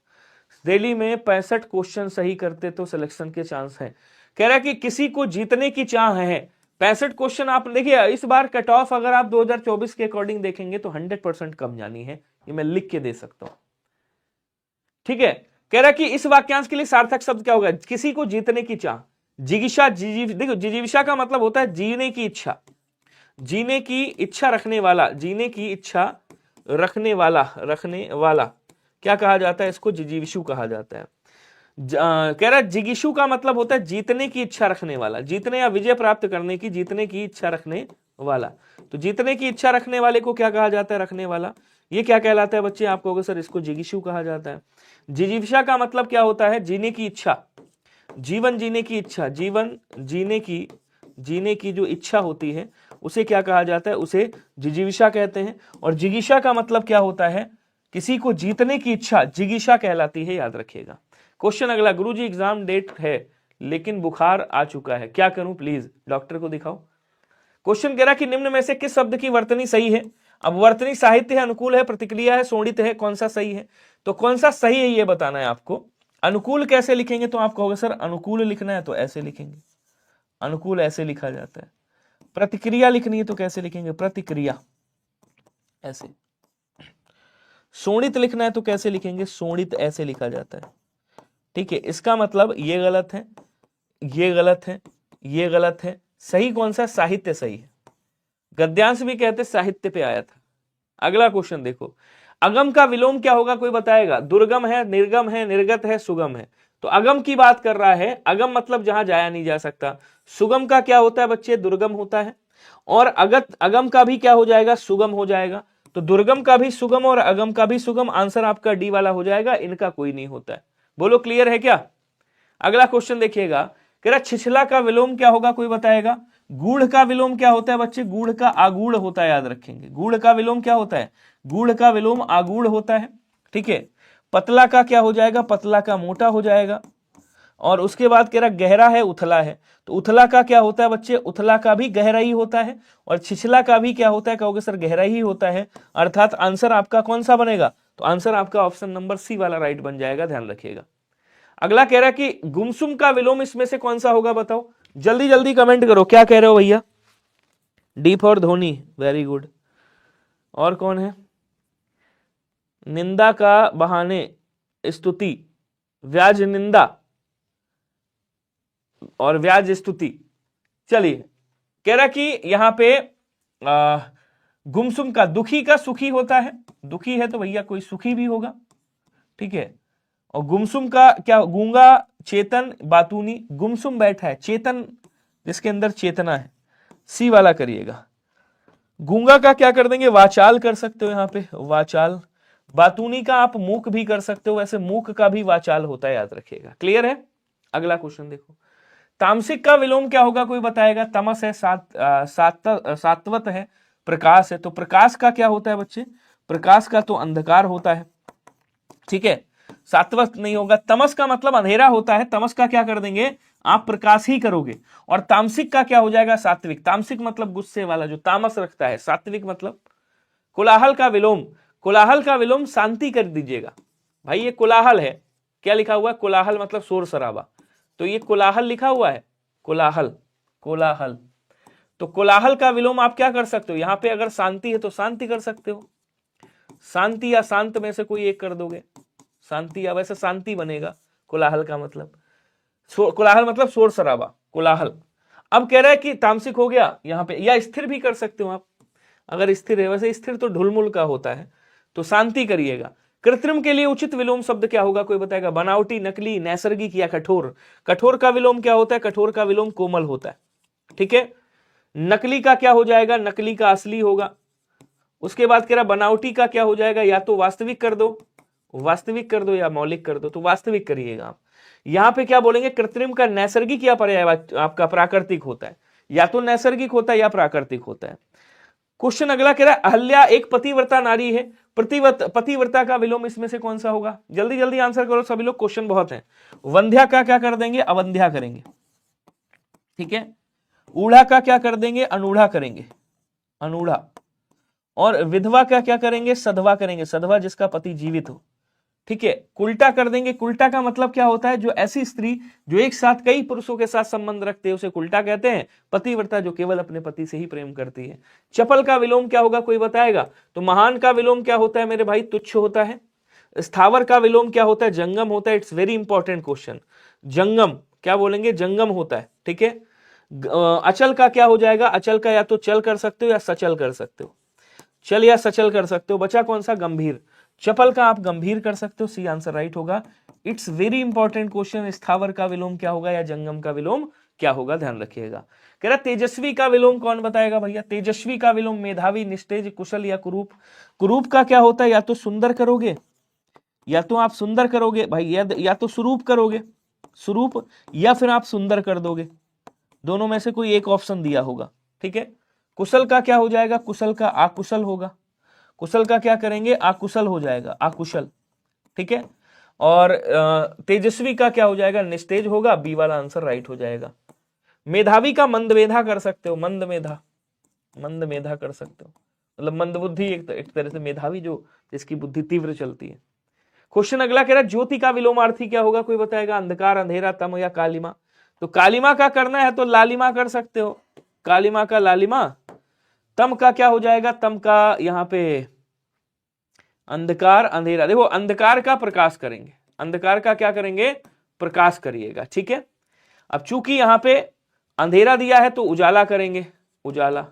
डेली में 65 क्वेश्चन सही करते तो सिलेक्शन के चांस है। कह रहा है कि किसी को जीतने की चाह है। 65 क्वेश्चन आप देखिए, इस बार कट ऑफ अगर आप 2024 के अकॉर्डिंग देखेंगे तो 100% कम जानी है, ये मैं लिख के दे सकता हूं, ठीक है। कह रहा है कि इस वाक्यांश के लिए सार्थक शब्द क्या होगा, किसी को जीतने की चाह। जिगिशा, देखो जिजीविषा का मतलब होता है जीने की इच्छा, जीने की इच्छा रखने वाला, जीने की इच्छा रखने वाला, रखने वाला क्या कहा जाता है, इसको जिजीविषु कहा जाता है। कह रहा है जिगीषु का मतलब होता है जीतने की इच्छा रखने वाला, जीतने या विजय प्राप्त करने की, जीतने की इच्छा रखने वाला। तो जीतने की इच्छा रखने वाले को क्या कहा जाता है, रखने वाला। ये क्या कहलाता है बच्चे, आप कहोगे सर इसको जिगीषु कहा जाता है। जिजीविषा का मतलब क्या होता है, जीने की इच्छा, जीवन जीने की इच्छा, जीवन जीने की जो इच्छा होती है उसे क्या कहा जाता है, उसे जिजीविषा कहते हैं। और जिगीषा का मतलब क्या होता है, किसी को जीतने की इच्छा, जिगीषा कहलाती है, याद रखिएगा। क्वेश्चन अगला, गुरुजी एग्जाम डेट है लेकिन बुखार आ चुका है, क्या करूं, प्लीज डॉक्टर को दिखाओ। क्वेश्चन कह रहा कि निम्न में से किस शब्द की वर्तनी सही है। अब वर्तनी साहित्य है, अनुकूल है, प्रतिक्रिया है, शोणित है, कौन सा सही है। तो कौन सा सही है ये बताना है आपको। अनुकूल कैसे लिखेंगे, तो आप कहोगे सर अनुकूल लिखना है तो ऐसे लिखेंगे, अनुकूल ऐसे लिखा जाता है। प्रतिक्रिया लिखनी है तो कैसे लिखेंगे, प्रतिक्रिया ऐसे। शोणित लिखना है तो कैसे लिखेंगे, शोणित ऐसे लिखा जाता है, ठीक है। इसका मतलब ये गलत है, ये गलत है, ये गलत है। सही कौन सा, साहित्य सही है। गद्यांश भी कहते साहित्य पे आया था। अगला क्वेश्चन देखो, अगम का विलोम क्या होगा, कोई बताएगा। दुर्गम है, निर्गम है, निर्गत है, सुगम है। तो अगम की बात कर रहा है, अगम मतलब जहां जाया नहीं जा सकता। सुगम का क्या होता है बच्चे, दुर्गम होता है। और अगम का भी क्या हो जाएगा, सुगम हो जाएगा। तो दुर्गम का भी सुगम और अगम का भी सुगम, आंसर आपका डी वाला हो जाएगा, इनका कोई नहीं होता है। बोलो क्लियर है क्या। अगला क्वेश्चन देखिएगा, कह रहा छिछला का विलोम क्या होगा, कोई बताएगा। गूढ़ का विलोम क्या होता है बच्चे, गूढ़ का आगूढ़ होता है, याद रखेंगे। गूढ़ का विलोम क्या होता है, गूढ़ का विलोम आगूढ़ होता है, ठीक है। पतला का क्या हो जाएगा, पतला का मोटा हो जाएगा। और उसके बाद कह रहा गहरा है उथला है, तो उथला का क्या होता है बच्चे, उथला का भी गहरा ही होता है, और छिछला का भी क्या होता है, कहोगे सर गहरा ही होता है, अर्थात आंसर आपका कौन सा बनेगा, तो आंसर आपका ऑप्शन नंबर सी वाला राइट बन जाएगा, ध्यान रखिएगा। अगला कह रहा है कि गुमसुम का विलोम इसमें से कौन सा होगा, बताओ जल्दी जल्दी कमेंट करो, क्या कह रहे हो भैया। D for Dhoni, very good. और कौन है, निंदा का बहाने स्तुति, व्याज निंदा और व्याज स्तुति। चलिए, कह रहा कि यहां पे गुमसुम का, दुखी का सुखी होता है, दुखी है तो भैया कोई सुखी भी होगा, ठीक है। और गुमसुम का क्या, गूंगा चेतन बातूनी, गुमसुम बैठा है, चेतन जिसके अंदर चेतना है, सी वाला करिएगा। गूंगा का क्या कर देंगे, वाचाल कर सकते हो यहां पे, वाचाल। बातूनी का आप मूक भी कर सकते हो, वैसे मूक का भी वाचाल होता है, याद रखिएगा। क्लियर है। अगला क्वेश्चन देखो, तामसिक का विलोम क्या होगा, कोई बताएगा। तमस है, सात्वत है, प्रकाश है, तो प्रकाश का क्या होता है बच्चे, प्रकाश का तो अंधकार होता है, ठीक है, सात्वत नहीं होगा। तमस का मतलब अंधेरा होता है, तमस का क्या कर देंगे आप, प्रकाश ही करोगे। और तामसिक का क्या हो जाएगा, सात्विक। तामसिक मतलब गुस्से वाला, जो तामस रखता है। सात्विक मतलब। कोलाहल का विलोम, कोलाहल का विलोम शांति कर दीजिएगा भाई, ये कोलाहल है, क्या लिखा हुआ है, कोलाहल मतलब शोर शराबा, तो ये कोलाहल लिखा हुआ है, कोलाहल, कोलाहल। तो कोलाहल का विलोम आप क्या कर सकते हो, यहां पे अगर शांति है तो शांति कर सकते हो, शांति या शांत में से कोई एक कर दोगे, शांति, या वैसे शांति बनेगा कोलाहल का मतलब, कोलाहल मतलब शोर शराबा, कोलाहल। अब कह रहा है कि तामसिक हो गया यहां पे, या स्थिर भी कर सकते हो आप, अगर स्थिर है, वैसे स्थिर तो ढुलमुल का होता है, तो शांति करिएगा। कृत्रिम के लिए उचित विलोम शब्द क्या होगा, कोई बताएगा। बनावटी, नकली, नैसर्गिक या कठोर। कठोर का विलोम क्या होता है, कठोर का विलोम कोमल होता है, ठीक है। नकली का क्या हो जाएगा, नकली का असली होगा। उसके बाद कह रहा बनावटी का क्या हो जाएगा, या तो वास्तविक कर दो, वास्तविक कर दो, या मौलिक कर दो, तो वास्तविक करिएगा आप। यहां पे क्या बोलेंगे, कृत्रिम का नैसर्गिक या पर्यायवाची आपका प्राकृतिक होता है, या तो नैसर्गिक होता है या प्राकृतिक होता है। क्वेश्चन अगला कह रहा है अहल्या एक पतिव्रता नारी है, पतिव्रता का विलोम इसमें से कौन सा होगा, जल्दी जल्दी आंसर करो सभी लोग, क्वेश्चन बहुत है। वंध्या का क्या कर देंगे, अवंध्या करेंगे, ठीक है। ऊढ़ा का क्या कर देंगे, अनूढ़ा करेंगे, अनूढ़ा। और विधवा का क्या करेंगे, सधवा करेंगे, सधवा जिसका पति जीवित हो, ठीक है। कुल्टा कर देंगे, कुल्टा का मतलब क्या होता है, जो ऐसी स्त्री जो एक साथ कई पुरुषों के साथ संबंध रखते हैं उसे कुल्टा कहते हैं। पतिव्रता जो केवल अपने पति से ही प्रेम करती है। चपल का विलोम क्या होगा, कोई बताएगा। तो महान का विलोम क्या होता है मेरे भाई, तुच्छ होता है। स्थावर का विलोम क्या होता है, जंगम होता है। इट्स वेरी इंपॉर्टेंट क्वेश्चन, जंगम क्या बोलेंगे, जंगम होता है, ठीक है। अचल का क्या हो जाएगा, अचल का या तो चल कर सकते हो या सचल कर सकते हो, चल या सचल कर सकते हो। बचा कौन सा, गंभीर। चपल का आप गंभीर कर सकते हो, सी आंसर राइट होगा। इट्स वेरी इंपॉर्टेंट क्वेश्चन, स्थावर का विलोम क्या होगा या जंगम का विलोम क्या होगा, ध्यान रखिएगा। कह रहा तेजस्वी का विलोम कौन बताएगा भैया। तेजस्वी का विलोम मेधावी, निस्तेज, कुशल या कुरूप। कुरूप का क्या होता है, या तो सुंदर करोगे, या तो आप सुंदर करोगे भाई, या तो स्वरूप करोगे, स्वरूप, या फिर आप सुंदर कर दोगे, दोनों में से कोई एक ऑप्शन दिया होगा, ठीक है। कुशल का क्या हो जाएगा, कुशल का आकुशल होगा, कुशल का क्या करेंगे, आकुशल हो जाएगा, आकुशल, ठीक है। और तेजस्वी का क्या हो जाएगा, निस्तेज होगा, बी वाला आंसर राइट हो जाएगा। मेधावी का मंदमेधा कर सकते हो, मंदमेधा, मंदमेधा कर सकते हो, मतलब मंदबुद्धि, एक तरह से मेधावी जो जिसकी बुद्धि तीव्र चलती है। क्वेश्चन अगला कह रहा है ज्योति का विलोमार्थी क्या होगा, कोई बताएगा। अंधकार, अंधेरा, तम या कालिमा। तो कालिमा का करना है तो लालिमा कर सकते हो, कालिमा का लालिमा। तम का क्या हो जाएगा, तम का यहाँ पे अंधकार, अंधेरा। देखो अंधकार का प्रकाश करेंगे, अंधकार का क्या करेंगे, प्रकाश करिएगा, ठीक है। अब चूंकि यहां पे अंधेरा दिया है तो उजाला करेंगे, उजाला।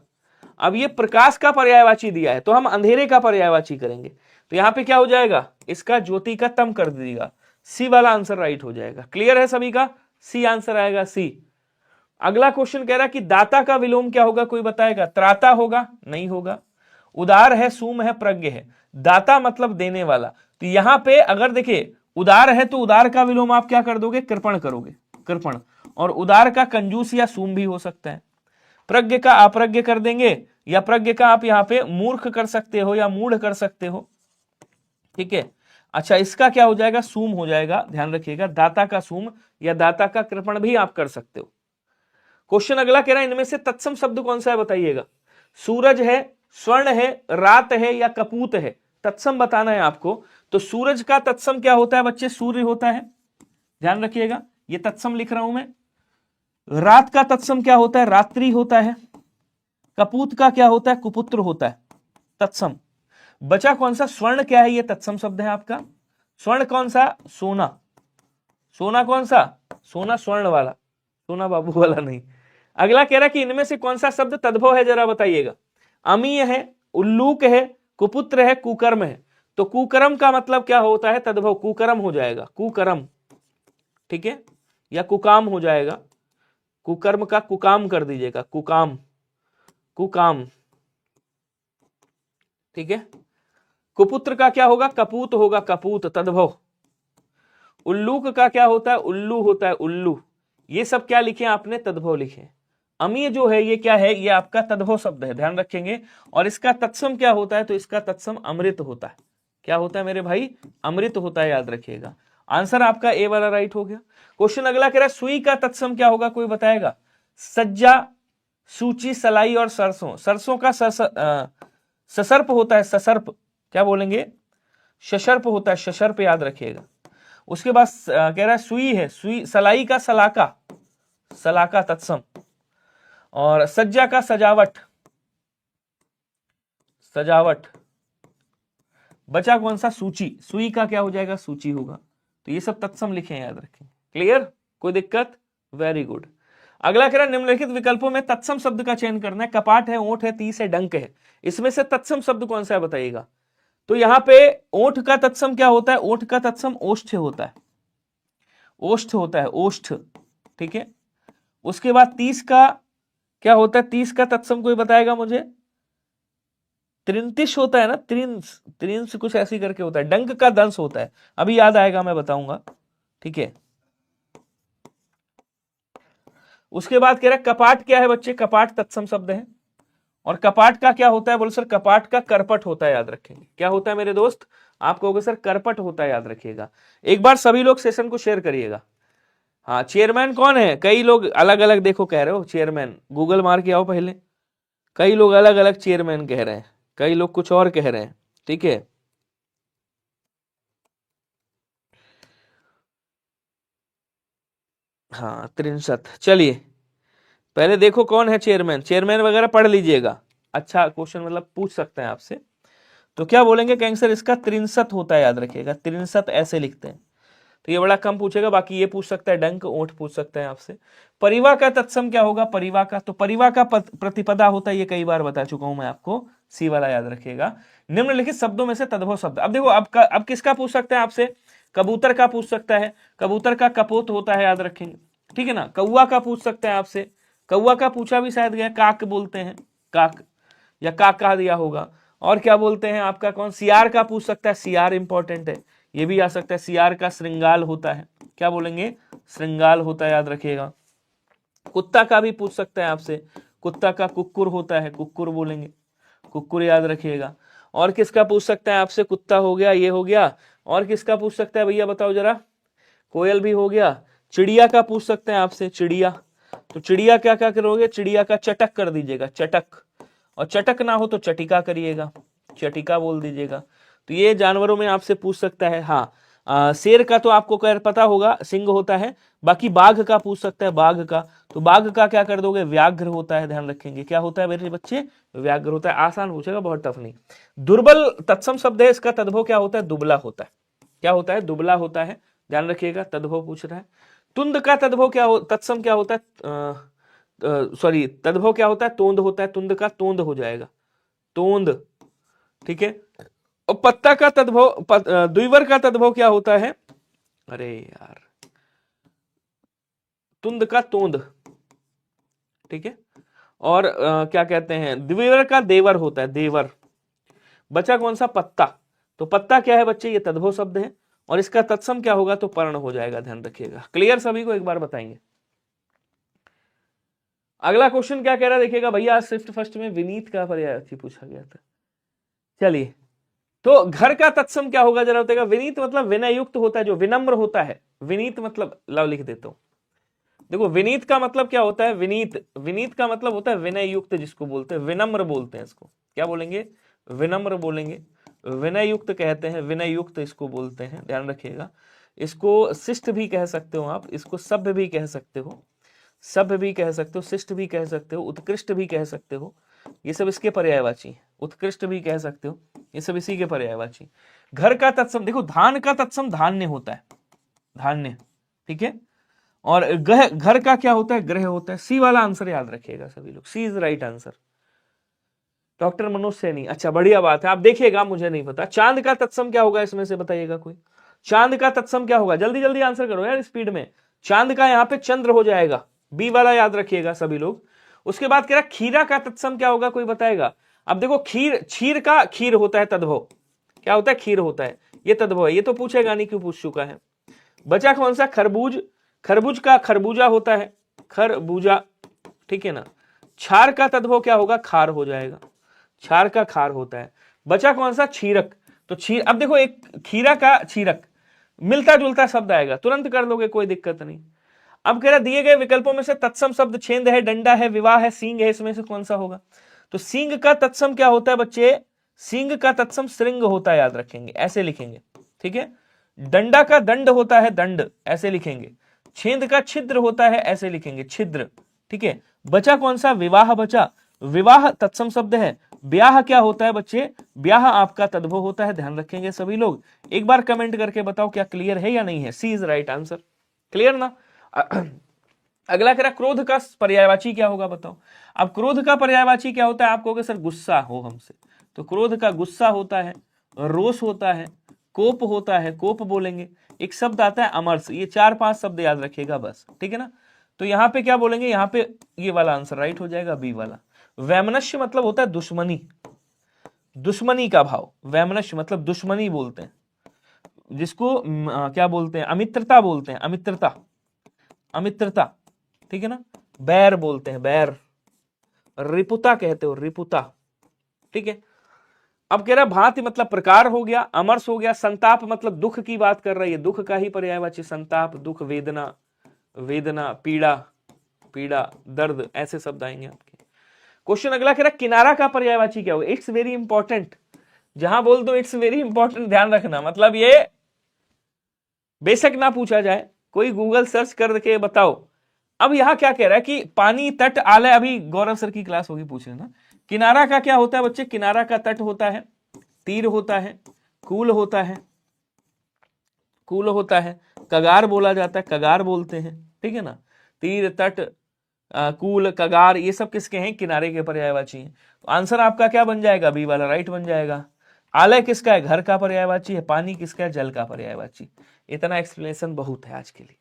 अब ये प्रकाश का पर्यायवाची दिया है तो हम अंधेरे का पर्यायवाची करेंगे, तो यहां पे क्या हो जाएगा, इसका ज्योति का तम कर दीजिएगा, सी वाला आंसर राइट हो जाएगा। क्लियर है सभी का, सी आंसर आएगा, सी। अगला क्वेश्चन कह रहा है कि दाता का विलोम क्या होगा, कोई बताएगा। त्राता होगा, नहीं होगा। उदार है, सूम है, प्रज्ञ है। दाता मतलब देने वाला, तो यहां पे अगर देखिए उदार है तो उदार का विलोम आप क्या कर दोगे, कृपण करोगे, कृपण। और उदार का कंजूस या सूम भी हो सकता है। प्रज्ञ का अप्रज्ञ कर देंगे, या प्रज्ञ का आप यहां पे मूर्ख कर सकते हो या मूढ़ कर सकते हो, ठीक है। अच्छा, इसका क्या हो जाएगा, सूम हो जाएगा, ध्यान रखिएगा, दाता का सूम या दाता का कृपण भी आप कर सकते हो। क्वेश्चन अगला कह रहा है इनमें से तत्सम शब्द कौन सा है बताइएगा। सूरज है, स्वर्ण है, रात है या कपूत है, तत्सम बताना है आपको। तो सूरज का तत्सम क्या होता है बच्चे, सूर्य होता है, ध्यान रखिएगा, ये तत्सम लिख रहा हूं मैं। रात का तत्सम क्या होता है, रात्रि होता है। कपूत का क्या होता है, कुपुत्र होता है, तत्सम। बचा कौन सा, स्वर्ण क्या है, ये तत्सम शब्द है आपका। स्वर्ण कौन सा, सोना। सोना कौन सा, सोना स्वर्ण वाला, सोना बाबू वाला नहीं। अगला कह रहा है कि इनमें से कौन सा शब्द तद्भव है, जरा बताइएगा। अमीय है, उल्लूक है, कुपुत्र है, कुकर्म है। तो कुकर्म का मतलब क्या होता है, तद्भव कुकर्म हो जाएगा, कुकर्म, ठीक है, या कुकाम हो जाएगा। कुकर्म का कुकाम कर दीजिएगा, कुकाम, कुकाम, ठीक है। कुपुत्र का क्या होगा, कपूत होगा, कपूत, तद्भव। उल्लूक का क्या होता है, उल्लू होता है, उल्लू। ये सब क्या लिखे आपने, तद्भव लिखे। अमीय जो है ये क्या है, ये आपका तद्भव शब्द है, ध्यान रखेंगे। और इसका तत्सम क्या होता है, तो इसका तत्सम अमृत होता है। क्या होता है मेरे भाई, अमृत होता है, याद रखिएगा। आंसर आपका ए वाला राइट हो गया। क्वेश्चन अगला कह रहा है सुई का तत्सम क्या होगा, कोई बताएगा। सज्जा, सूची, सलाई और सरसों। सरसों का ससर्प होता है, ससर्प, क्या बोलेंगे, सशर्प होता है, सशर्प, याद रखिएगा। उसके बाद कह रहा है सुई है, सुई, सलाई का सलाका, सलाका तत्सम। और सज्जा का सजावट, सजावट। बचा कौन सा, सूची, सुई का क्या हो जाएगा, सूची होगा। तो ये सब तत्सम लिखे हैं, याद रखें। क्लियर, कोई दिक्कत, वेरी गुड। अगला कह रहा है निम्नलिखित विकल्पों में तत्सम शब्द का चयन करना है। कपाट है, ओंठ है, तीस है, डंक है। इसमें से तत्सम शब्द कौन सा है बताइएगा। तो यहां पे ओंठ का तत्सम क्या होता है, ओंठ का तत्सम ओष्ठ होता है, ओष्ठ होता है, ओष्ठ, ठीक है। उसके बाद तीस का क्या होता है, तीस का तत्सम कोई बताएगा मुझे। त्रिंतिश होता है ना, त्रिंस, त्रिंस कुछ ऐसी करके होता है। डंक का दंश होता है, अभी याद आएगा, मैं बताऊंगा, ठीक है। उसके बाद कह रहा है कपाट क्या है बच्चे, कपाट तत्सम शब्द है। और कपाट का क्या होता है, बोलो सर कपाट का करपट होता है, याद रखेंगे। क्या होता है मेरे दोस्त, आप कहोगे सर करपट होता है, याद रखिएगा। एक बार सभी लोग सेशन को शेयर करिएगा। हाँ, चेयरमैन कौन है, कई लोग अलग अलग देखो कह रहे हो चेयरमैन, गूगल मार के आओ पहले। कई लोग अलग अलग चेयरमैन कह रहे हैं, कई लोग कुछ और कह रहे हैं, ठीक है। हाँ 63, चलिए पहले देखो कौन है चेयरमैन, चेयरमैन वगैरह पढ़ लीजिएगा। अच्छा क्वेश्चन मतलब पूछ सकते हैं आपसे। तो क्या बोलेंगे कि आंसर इसका 63 होता है, याद रखिएगा, 63 ऐसे लिखते हैं। तो ये बड़ा कम पूछेगा, बाकी ये पूछ सकता है, डंक, ओंठ पूछ सकते हैं आपसे। परिवा का तत्सम क्या होगा, परिवा का, तो परिवा का प्रतिपदा होता है, ये कई बार बता चुका हूं मैं आपको, सी वाला याद रखिएगा। निम्नलिखित शब्दों में से तद्भव शब्द, अब देखो अब किसका पूछ सकते हैं आपसे, कबूतर का पूछ सकता है, कबूतर का कपोत होता है, याद रखेंगे, ठीक है ना। कौआ का पूछ सकते हैं आपसे, कौआ का पूछा भी शायद गया, काक बोलते हैं, काक या काक कहा दिया होगा। और क्या बोलते हैं आपका कौन, सियार का पूछ सकता है, सियार इंपॉर्टेंट है, ये भी आ सकता है। सियार का श्रृंगाल होता है, क्या बोलेंगे, श्रृंगाल होता है, याद रखिएगा। कुत्ता का भी पूछ सकता है आपसे, कुत्ता का कुक्कुर होता है, कुक्कुर बोलेंगे, कुक्कुर याद रखिएगा। और किसका पूछ सकता है आपसे, कुत्ता हो गया, ये हो गया। और किसका पूछ सकता है भैया बताओ जरा, कोयल भी हो गया। चिड़िया का पूछ सकते हैं आपसे, चिड़िया, तो चिड़िया क्या क्या करोगे, चिड़िया का चटक कर दीजिएगा, चटक। और चटक ना हो तो चटिका करिएगा, चटिका बोल दीजिएगा। तो ये जानवरों में आपसे पूछ सकता है। हाँ शेर का तो आपको पता होगा, सिंह होता है। बाकी बाघ का पूछ सकता है, बाघ का, तो बाघ का क्या कर दोगे, व्याघ्र होता है, ध्यान रखेंगे। क्या होता है मेरे बच्चे, व्याघ्र होता है। आसान पूछेगा, बहुत टफ नहीं। दुर्बल तत्सम शब्द है, इसका तद्भव क्या होता है, दुबला होता है। क्या होता है, दुबला होता है, ध्यान रखिएगा, तद्भव पूछ रहा है। तुंद का तद्भव क्या हो, तत्सम क्या होता है, सॉरी तद्भव क्या होता है, तोंद होता है। तुंद का तोंद हो जाएगा, तोंद, ठीक है। और पत्ता का तद्भव, द्विवर का तद्भव क्या होता है, अरे यार, तुंद का तोंद, ठीक है। और क्या कहते हैं, द्विवर का देवर होता है, देवर। बचा कौन सा, पत्ता, तो पत्ता क्या है बच्चे, ये तद्भव शब्द है। और इसका तत्सम क्या होगा, तो पर्ण हो जाएगा, ध्यान रखिएगा। क्लियर सभी को, एक बार बताएंगे। अगला क्वेश्चन क्या कह रहा है देखिएगा भैया, शिफ्ट फर्स्ट में विनीत का पर्यायवाची पूछा गया था। चलिए तो घर का तत्सम क्या होगा जरा बताएगा। विनीत मतलब विनय युक्त होता है, जो विनम्र होता है। विनीत मतलब, लव लिख देता हूं, देखो विनीत का मतलब क्या होता है, विनीत, विनीत का मतलब होता है विनय युक्त, जिसको बोलते हैं विनम्र बोलते हैं, इसको क्या बोलेंगे, विनम्र बोलेंगे। विनय युक्त कहते हैं, विनय युक्त इसको बोलते हैं, ध्यान रखिएगा। इसको शिष्ट भी कह सकते हो आप, इसको सभ्य भी कह सकते हो, सभ्य भी कह सकते हो, शिष्ट भी कह सकते हो, उत्कृष्ट भी कह सकते हो, ये सब इसके पर्यायवाची हैं। उत्कृष्ट भी कह सकते हो, ये सब इसी के पर्यायवाची। घर का तत्सम, देखो धान का तत्सम धान्य होता है, धान्य, ठीक है। और घर का क्या होता है, ग्रह होता है। सी वाला आंसर याद रखिएगा सभी लोग, C is right answer. Doctor Manoj Saini, अच्छा बढ़िया बात है। आप देखिएगा, मुझे नहीं पता। चांद का तत्सम क्या होगा, इसमें से बताइएगा कोई। चांद का तत्सम क्या होगा, जल्दी जल्दी आंसर करो यार स्पीड में। चांद का यहाँ पे चंद्र हो जाएगा, बी वाला याद रखिएगा सभी लोग। उसके बाद कह रहा खीरा का तत्सम क्या होगा, कोई बताएगा। अब देखो खीर, क्षीर का खीर होता है तद्भव, क्या होता है, खीर होता है, ये तद्भव है, ये तो पूछेगा नहीं, क्यों पूछ चुका है। बचा कौन सा, खरबूज, खरबूज का खरबूजा होता है, खरबूजा, ठीक है ना। क्षार का तद्भव क्या होगा, खार हो जाएगा, क्षार का खार होता है। बचा कौन सा, क्षीरक, तो क्षीर, अब देखो एक खीरा का क्षीरक, मिलता जुलता शब्द आएगा, तुरंत कर लोगे, कोई दिक्कत नहीं। अब कह रहा दिए गए विकल्पों में से तत्सम शब्द छेद है, डंडा है, विवाह है, सींग है, इसमें से कौन सा होगा। तो सींग का तत्सम क्या होता है बच्चे, सींग का तत्सम श्रृंग होता है, याद रखेंगे, ऐसे लिखेंगे, ठीक है। डंडा का दंड होता है, दंड, ऐसे लिखेंगे। छेद का छिद्र होता है, ऐसे लिखेंगे, छिद्र, ठीक है। बचा कौन सा, विवाह बचा, विवाह तत्सम शब्द है। ब्याह क्या होता है बच्चे, ब्याह आपका तद्भव होता है, ध्यान रखेंगे सभी लोग। एक बार कमेंट करके बताओ क्या क्लियर है या नहीं है। सी इज राइट आंसर, क्लियर ना। अगला कह रहा क्रोध का पर्यायवाची क्या होगा, बताओ। अब क्रोध का पर्यायवाची क्या होता है, आप कहोगे सर गुस्सा हो हमसे, तो क्रोध का गुस्सा होता है, रोष होता है, कोप होता है, कोप बोलेंगे। एक शब्द आता है अमरस, ये 4-5 शब्द याद रखिएगा बस, ठीक है ना। तो यहाँ पे क्या बोलेंगे, यहाँ पे ये वाला आंसर राइट हो जाएगा, बी वाला। वैमनस्य मतलब होता है दुश्मनी, दुश्मनी का भाव, वैमनस्य मतलब दुश्मनी बोलते हैं, जिसको क्या बोलते हैं, अमित्रता बोलते हैं, अमित्रता, अमित्रता, ठीक है ना। बैर बोलते हैं, बैर, रिपुता कहते हो, रिपुता, ठीक है। अब कह रहा भांति मतलब प्रकार हो गया, अमरस हो गया, संताप मतलब दुख की बात कर रही है, दुख का ही पर्यायवाची संताप, दुख, वेदना, वेदना, पीड़ा, पीड़ा, दर्द, ऐसे शब्द आएंगे आपके। क्वेश्चन अगला कह रहा किनारा का पर्यायवाची क्या होगा। इट्स वेरी इंपॉर्टेंट, जहां बोल दो इट्स वेरी इंपॉर्टेंट, ध्यान रखना, मतलब ये बेशक ना पूछा जाए, कोई गूगल सर्च करके बताओ। अब यहां क्या कह रहा है कि पानी, तट, आलय, अभी गौरव सर की क्लास होगी, पूछ लेना। किनारा का क्या होता है बच्चे, किनारा का तट होता है, तीर होता है, कूल होता है, कूल होता है, कगार बोला जाता है, कगार बोलते हैं, ठीक है ना। तीर, तट, कूल, कगार, ये सब किसके हैं, किनारे के पर्यायवाची हैं। तो आंसर आपका क्या बन जाएगा, बी वाला राइट बन जाएगा। आलय किसका है, घर का पर्यायवाची है। पानी किसका है, जल का पर्यायवाची। इतना एक्सप्लेनेशन बहुत है आज के लिए।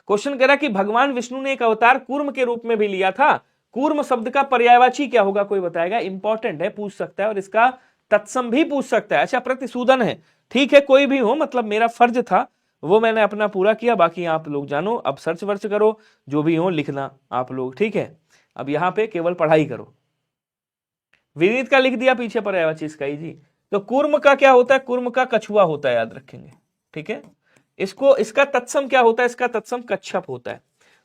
क्वेश्चन कह रहा कि भगवान विष्णु ने एक अवतार कूर्म के रूप में भी लिया था, कूर्म शब्द का पर्यायवाची क्या होगा, कोई बताएगा। इंपॉर्टेंट है, पूछ सकता है, और इसका तत्सम भी पूछ सकता है। अच्छा प्रतिशोधन है, ठीक है, कोई भी हो, मतलब मेरा फर्ज था, वो मैंने अपना पूरा किया, बाकी आप लोग जानो, अब सर्च वर्च करो, जो भी हो लिखना आप लोग, ठीक है। अब यहाँ पे केवल पढ़ाई करो। विनीत का लिख दिया पीछे पर्यायवाची इसका ही जी। तो कूर्म का क्या होता है, कूर्म का कछुआ होता है, याद रखेंगे, ठीक है। इसको, इसका तत्सम क्या होता है, इसका तत्सम कच्छप होता है।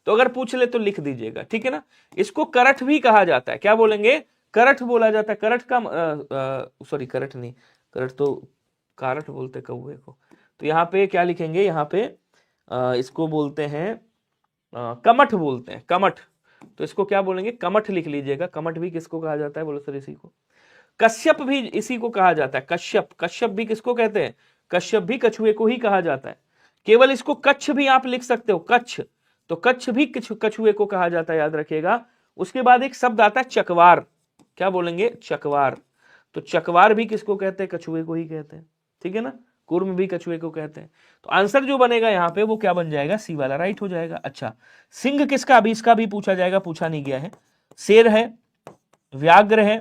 तो अगर पूछ ले तो लिख दीजिएगा, ठीक है ना। इसको करठ भी कहा जाता है, क्या बोलेंगे, करठ बोला जाता है। करठ का सॉरी करठ नहीं, करठ तो कारठ बोलते कौवे को। तो यहाँ पे क्या लिखेंगे, यहाँ पे इसको बोलते हैं कमठ बोलते हैं, कमठ। तो इसको क्या बोलेंगे, कमठ लिख लीजिएगा। कमठ भी किसको कहा जाता है, बोलो सर इसी को। कश्यप भी इसी को कहा जाता है, कश्यप, कश्यप भी किसको कहते हैं, कश्यप भी कछुए को ही कहा जाता है। केवल इसको कच्छ भी आप लिख सकते हो, कच्छ, तो कच्छ भी कछुए को कहा जाता है, याद रखिएगा। उसके बाद एक शब्द आता है चकवार, क्या बोलेंगे, चकवार। तो चकवार भी किसको कहते हैं, कछुए को ही कहते हैं, ठीक है ना। कूर्म भी कछुए को कहते हैं। तो आंसर जो बनेगा यहाँ पे वो क्या बन जाएगा, सी वाला राइट हो जाएगा। अच्छा सिंह किसका, अभी इसका भी पूछा जाएगा, पूछा नहीं गया है। शेर है, व्याघ्र है,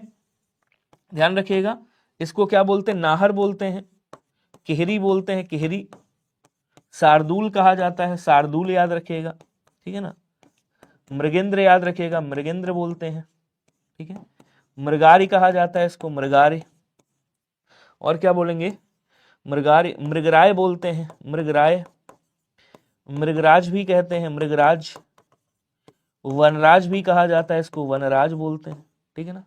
ध्यान रखिएगा। इसको क्या बोलते हैं, नाहर बोलते हैं, किहरी बोलते हैं, किहरी। शार्दूल कहा जाता है, शार्दूल याद रखिएगा, ठीक है ना। मृगेंद्र याद रखिएगा, मृगेंद्र बोलते हैं, ठीक है। मृगारी कहा जाता है इसको, मृगारी। और क्या बोलेंगे, मृगराय बोलते हैं, मृगराय, मृगराज भी कहते हैं, मृगराज, वनराज भी कहा जाता है, इसको वनराज बोलते हैं, ठीक है ना।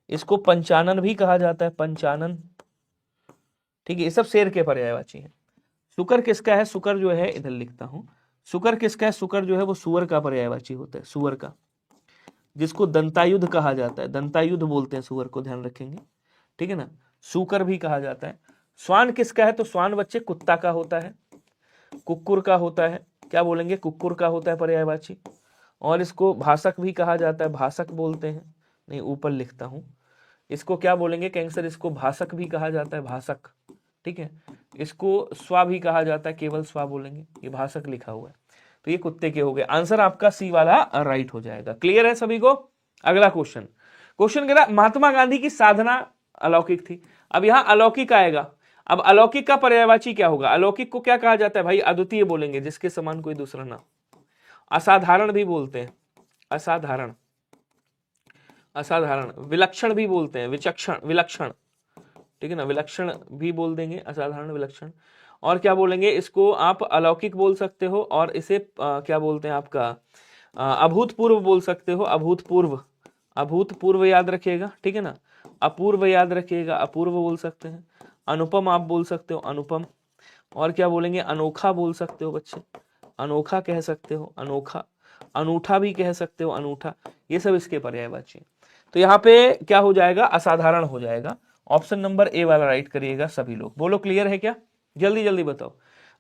इसको पंचानन भी कहा जाता है, पंचानन, ठीक है। ये सब शेर के पर्यायवाची हैं। सुकर किसका है, सुकर जो है इधर लिखता हूं, सुकर किसका है, सुकर जो है वो सुअर का पर्यायवाची होता है, सुअर का, जिसको दंतायुध कहा जाता है, दंतायुध बोलते हैं सुअर को, ध्यान रखेंगे, ठीक है ना। सुकर भी कहा जाता है। श्वान किसका है, तो श्वान बच्चे कुत्ता का होता है, कुक्कुर का होता है, क्या बोलेंगे, कुक्कुर का होता है पर्यायवाची। और इसको भाषक भी कहा जाता है, भाषक बोलते हैं, नहीं ऊपर लिखता हूं, इसको क्या बोलेंगे कैंसर, इसको भाषक भी कहा जाता है, भाषक, ठीक है। इसको स्वा भी कहा जाता है, केवल स्वा बोलेंगे, ये भाषक लिखा हुआ है। तो ये कुत्ते के हो गए, आंसर आपका सी वाला राइट हो जाएगा। क्लियर है सभी को। अगला क्वेश्चन, क्वेश्चन कह रहा महात्मा गांधी की साधना अलौकिक थी। अब यहां अलौकिक आएगा। अब अलौकिक का पर्यायवाची क्या होगा, अलौकिक को क्या कहा जाता है भाई, अद्वितीय बोलेंगे, जिसके समान कोई दूसरा ना। असाधारण भी बोलते हैं, असाधारण, असाधारण, विलक्षण भी बोलते हैं, विचक्षण, विलक्षण, ठीक है ना, विलक्षण भी बोल देंगे, असाधारण, विलक्षण। और क्या बोलेंगे, इसको आप अलौकिक बोल सकते हो, और इसे क्या बोलते हैं आपका अभूतपूर्व बोल सकते हो, अभूतपूर्व, अभूतपूर्व याद रखिएगा, ठीक है ना। अपूर्व याद रखिएगा, अपूर्व बोल सकते हैं। अनुपम आप बोल सकते हो, अनुपम। और क्या बोलेंगे, अनोखा बोल सकते हो बच्चे, अनोखा कह सकते हो, अनोखा। अनूठा भी कह सकते हो, अनूठा। ये सब इसके पर्यायवाची। तो यहाँ पे क्या हो जाएगा, असाधारण हो जाएगा। ऑप्शन नंबर ए वाला राइट करिएगा सभी लोग। बोलो क्लियर है क्या, जल्दी जल्दी बताओ।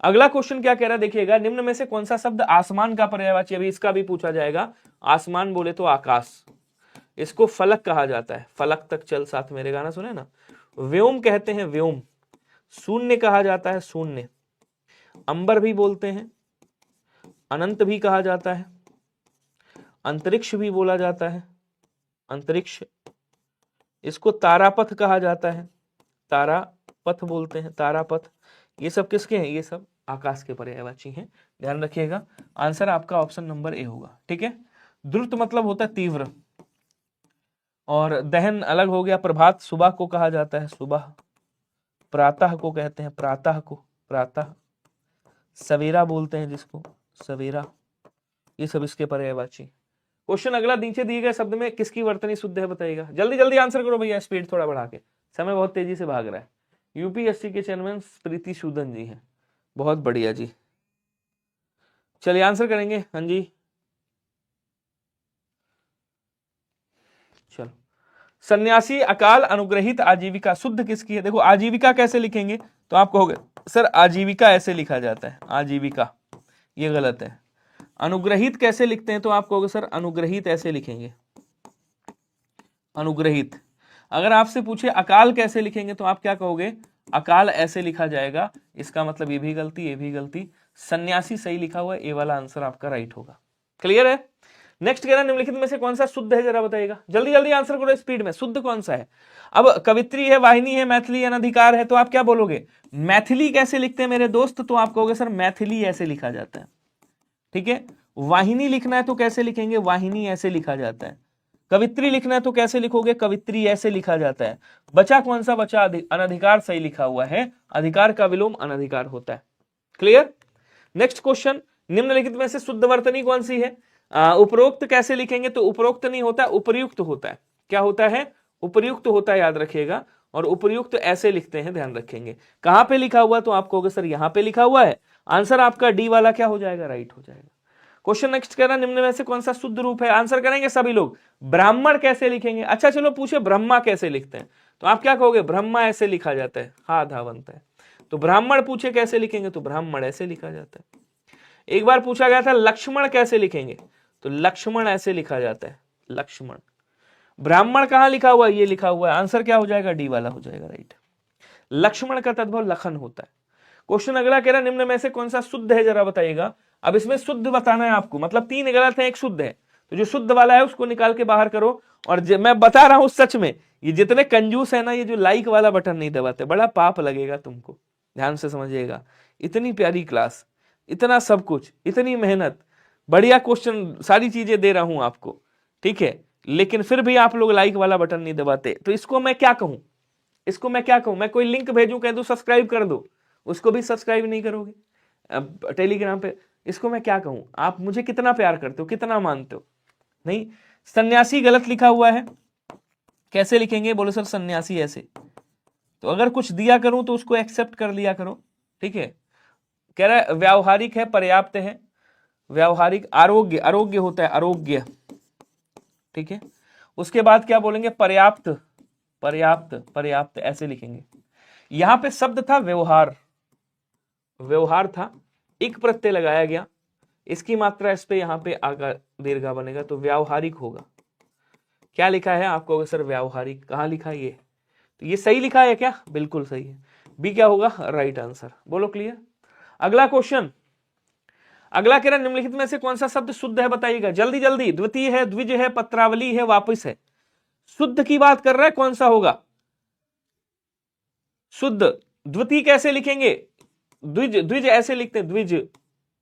अगला क्वेश्चन क्या कह रहा है देखिएगा, निम्न में से कौन सा शब्द आसमान का पर्यायवाची, अभी इसका भी पूछा जाएगा। आसमान बोले तो आकाश, इसको फलक कहा जाता है, फलक तक चल साथ मेरे, गाना सुने ना। व्योम कहते हैं, व्योम। शून्य कहा जाता है, शून्य। अंबर भी बोलते हैं, अनंत भी कहा जाता है, अंतरिक्ष भी बोला जाता है, अंतरिक्ष। इसको तारापथ कहा जाता है, तारापथ बोलते हैं, तारापथ। ये सब किसके हैं, ये सब आकाश के पर्यायवाची हैं, ध्यान रखिएगा। आंसर आपका ऑप्शन नंबर ए होगा, ठीक है। द्रुत मतलब होता है तीव्र, और दहन अलग हो गया। प्रभात सुबह को कहा जाता है, सुबह। प्रातः को कहते हैं, प्रातः को, प्रातः। सवेरा बोलते हैं जिसको, सवेरा। ये सब इसके पर्यायवाची। क्वेश्चन अगला, नीचे दिए गए शब्द में किसकी वर्तनी शुद्ध है बताइएगा। जल्दी जल्दी आंसर करो भैया, स्पीड थोड़ा बढ़ा के, समय बहुत तेजी से भाग रहा है। यूपीएससी के चेयरमैन प्रीति सूदन जी हैं, बहुत बढ़िया जी। चलिए आंसर करेंगे, हाँ जी चलो। सन्यासी, अकाल, अनुग्रहित, आजीविका, शुद्ध किसकी है। देखो आजीविका कैसे लिखेंगे, तो आप कहोगे सर आजीविका ऐसे लिखा जाता है, आजीविका, ये गलत है। अनुग्रहित कैसे लिखते हैं, तो आप कहोगे सर अनुग्रहित ऐसे लिखेंगे, अनुग्रहित। अगर आपसे पूछे अकाल कैसे लिखेंगे, तो आप क्या कहोगे, अकाल ऐसे लिखा जाएगा। इसका मतलब ये भी गलती, ये भी गलती। सन्यासी सही लिखा हुआ है, ए वाला आंसर आपका राइट होगा। क्लियर है। नेक्स्ट कह रहा है निम्नलिखित में से कौन सा शुद्ध है, जरा बताइएगा, जल्दी जल्दी आंसर करो स्पीड में। शुद्ध कौन सा है। अब कवित्री है, वाहिनी है, मैथिली, अनधिकार है, तो आप क्या बोलोगे, मैथिली कैसे लिखते हैं मेरे दोस्त, तो आप कहोगे सर मैथिली ऐसे लिखा जाता है, ठीक है। वाहिनी लिखना है तो कैसे लिखेंगे, वाहिनी ऐसे लिखा जाता है। कवित्री लिखना है तो कैसे लिखोगे, कवित्री ऐसे लिखा जाता है। बचा कौन सा, बचा अनधिकार सही लिखा हुआ है, अधिकार का विलोम अनधिकार होता है। क्लियर। नेक्स्ट क्वेश्चन, निम्नलिखित में से शुद्ध वर्तनी कौन सी है। उपरोक्त कैसे लिखेंगे, तो उपरोक्त नहीं होता, उपयुक्त होता है। क्या होता है, उपयुक्त होता है, याद रखिएगा। और उपयुक्त ऐसे लिखते हैं, ध्यान रखेंगे। कहां पे लिखा हुआ, तो आप कहोगे सर यहां पे लिखा हुआ है। आंसर आपका डी वाला क्या हो जाएगा, राइट हो जाएगा। क्वेश्चन नेक्स्ट कह रहा है निम्न में से कौन सा शुद्ध रूप है। आंसर करेंगे सभी लोग। ब्राह्मण कैसे लिखेंगे, अच्छा चलो पूछे ब्रह्मा कैसे लिखते हैं, तो आप क्या कहोगे, ब्रह्मा ऐसे लिखा जाता है, हा धा बनता है। तो ब्राह्मण पूछे कैसे लिखेंगे, तो ब्राह्मण ऐसे लिखा जाता है। एक बार पूछा गया था लक्ष्मण कैसे लिखेंगे, तो लक्ष्मण ऐसे लिखा जाता है, लक्ष्मण। ब्राह्मण कहां लिखा हुआ है, ये लिखा हुआ है। आंसर क्या हो जाएगा, डी वाला हो जाएगा, राइट। लक्ष्मण का तद्भव लखन होता है। क्वेश्चन अगला कह रहा है निम्न में से कौन सा शुद्ध है, जरा बताइएगा। अब इसमें शुद्ध बताना है आपको, मतलब 3 गलत है, 1 शुद्ध है। तो जो शुद्ध वाला है उसको निकाल के बाहर करो। और मैं बता रहा हूं सच में, ये जितने कंजूस है ना, ये जो लाइक वाला बटन नहीं दबाते, बड़ा पाप लगेगा तुमको, ध्यान से समझिएगा। इतनी प्यारी क्लास, इतना सब कुछ, इतनी मेहनत, बढ़िया क्वेश्चन, सारी चीजें दे रहा हूं आपको, ठीक है, लेकिन फिर भी आप लोग लाइक वाला बटन नहीं दबाते, तो इसको मैं क्या कहूं, इसको मैं क्या कहूं, मैं कोई लिंक भेजूं, कह दूं सब्सक्राइब कर दो, उसको भी सब्सक्राइब नहीं करोगे टेलीग्राम पे। इसको मैं क्या कहूं, आप मुझे कितना प्यार करते हो, कितना मानते हो? नहीं, सन्यासी गलत लिखा हुआ है, कैसे लिखेंगे? बोलो सर सन्यासी ऐसे। तो अगर कुछ दिया करूं तो उसको एक्सेप्ट कर लिया करो, ठीक है। कह रहा है व्यावहारिक है, पर्याप्त है, व्यावहारिक, आरोग्य, आरोग्य होता है आरोग्य, ठीक है। उसके बाद क्या बोलेंगे? पर्याप्त, पर्याप्त, पर्याप्त ऐसे लिखेंगे। यहां पे शब्द था व्यवहार, व्यवहार था, एक प्रत्यय लगाया गया, इसकी मात्रा इस पे यहां पे आकर दीर्घा बनेगा, तो व्यावहारिक होगा। क्या लिखा है आपको सर? व्यावहारिक। कहां लिखा है ये? तो ये सही लिखा है क्या? बिल्कुल सही है। बी क्या होगा? Right answer. बोलो क्लियर। अगला क्वेश्चन, अगला कह रहा निम्नलिखित में से कौन सा शब्द शुद्ध है बताइएगा, जल्दी जल्दी। द्वितीय है, द्विज है, पत्रावली है, वापिस है। शुद्ध की बात कर रहा है, कौन सा होगा शुद्ध? द्वितीय कैसे लिखेंगे? द्विज, द्विज ऐसे लिखते हैं, द्विज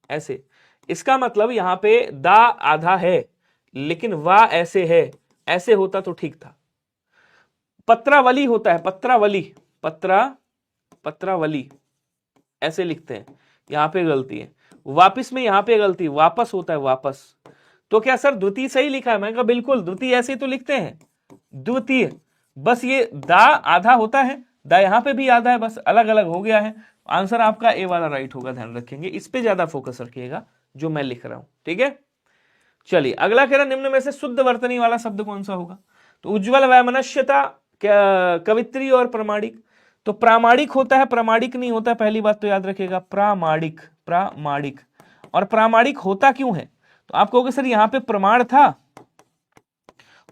ऐसे। इसका मतलब यहां पे दा आधा है, लेकिन वा ऐसे है, ऐसे होता तो ठीक था। पत्रावली होता है, पत्रावली, पत्रावली ऐसे लिखते हैं, यहां पे गलती है। वापिस में यहां पे गलती, वापस होता है, वापस। तो क्या सर द्वितीय सही लिखा है? मैंने कहा बिल्कुल, द्वितीय ऐसे तो लिखते हैं, द्वितीय। बस ये दा आधा होता है, दा यहां पे भी आधा है, बस अलग अलग हो गया है। आंसर आपका ए वाला राइट होगा, ध्यान रखेंगे, इस पे ज्यादा फोकस रखिएगा जो मैं लिख रहा हूं, ठीक है। चलिए अगला कह रहा निम्न में से शुद्ध वर्तनी वाला शब्द कौन सा होगा? तो उज्ज्वल, वैमनस्यता, कवित्री और प्रामाणिक। तो प्रामाणिक होता है, प्रामाणिक नहीं होता, पहली बात तो याद रखिएगा, प्रामाणिक, प्रामाणिक। और प्रामाणिक होता क्यों है? तो आप कहोगे सर यहां पे प्रमाण था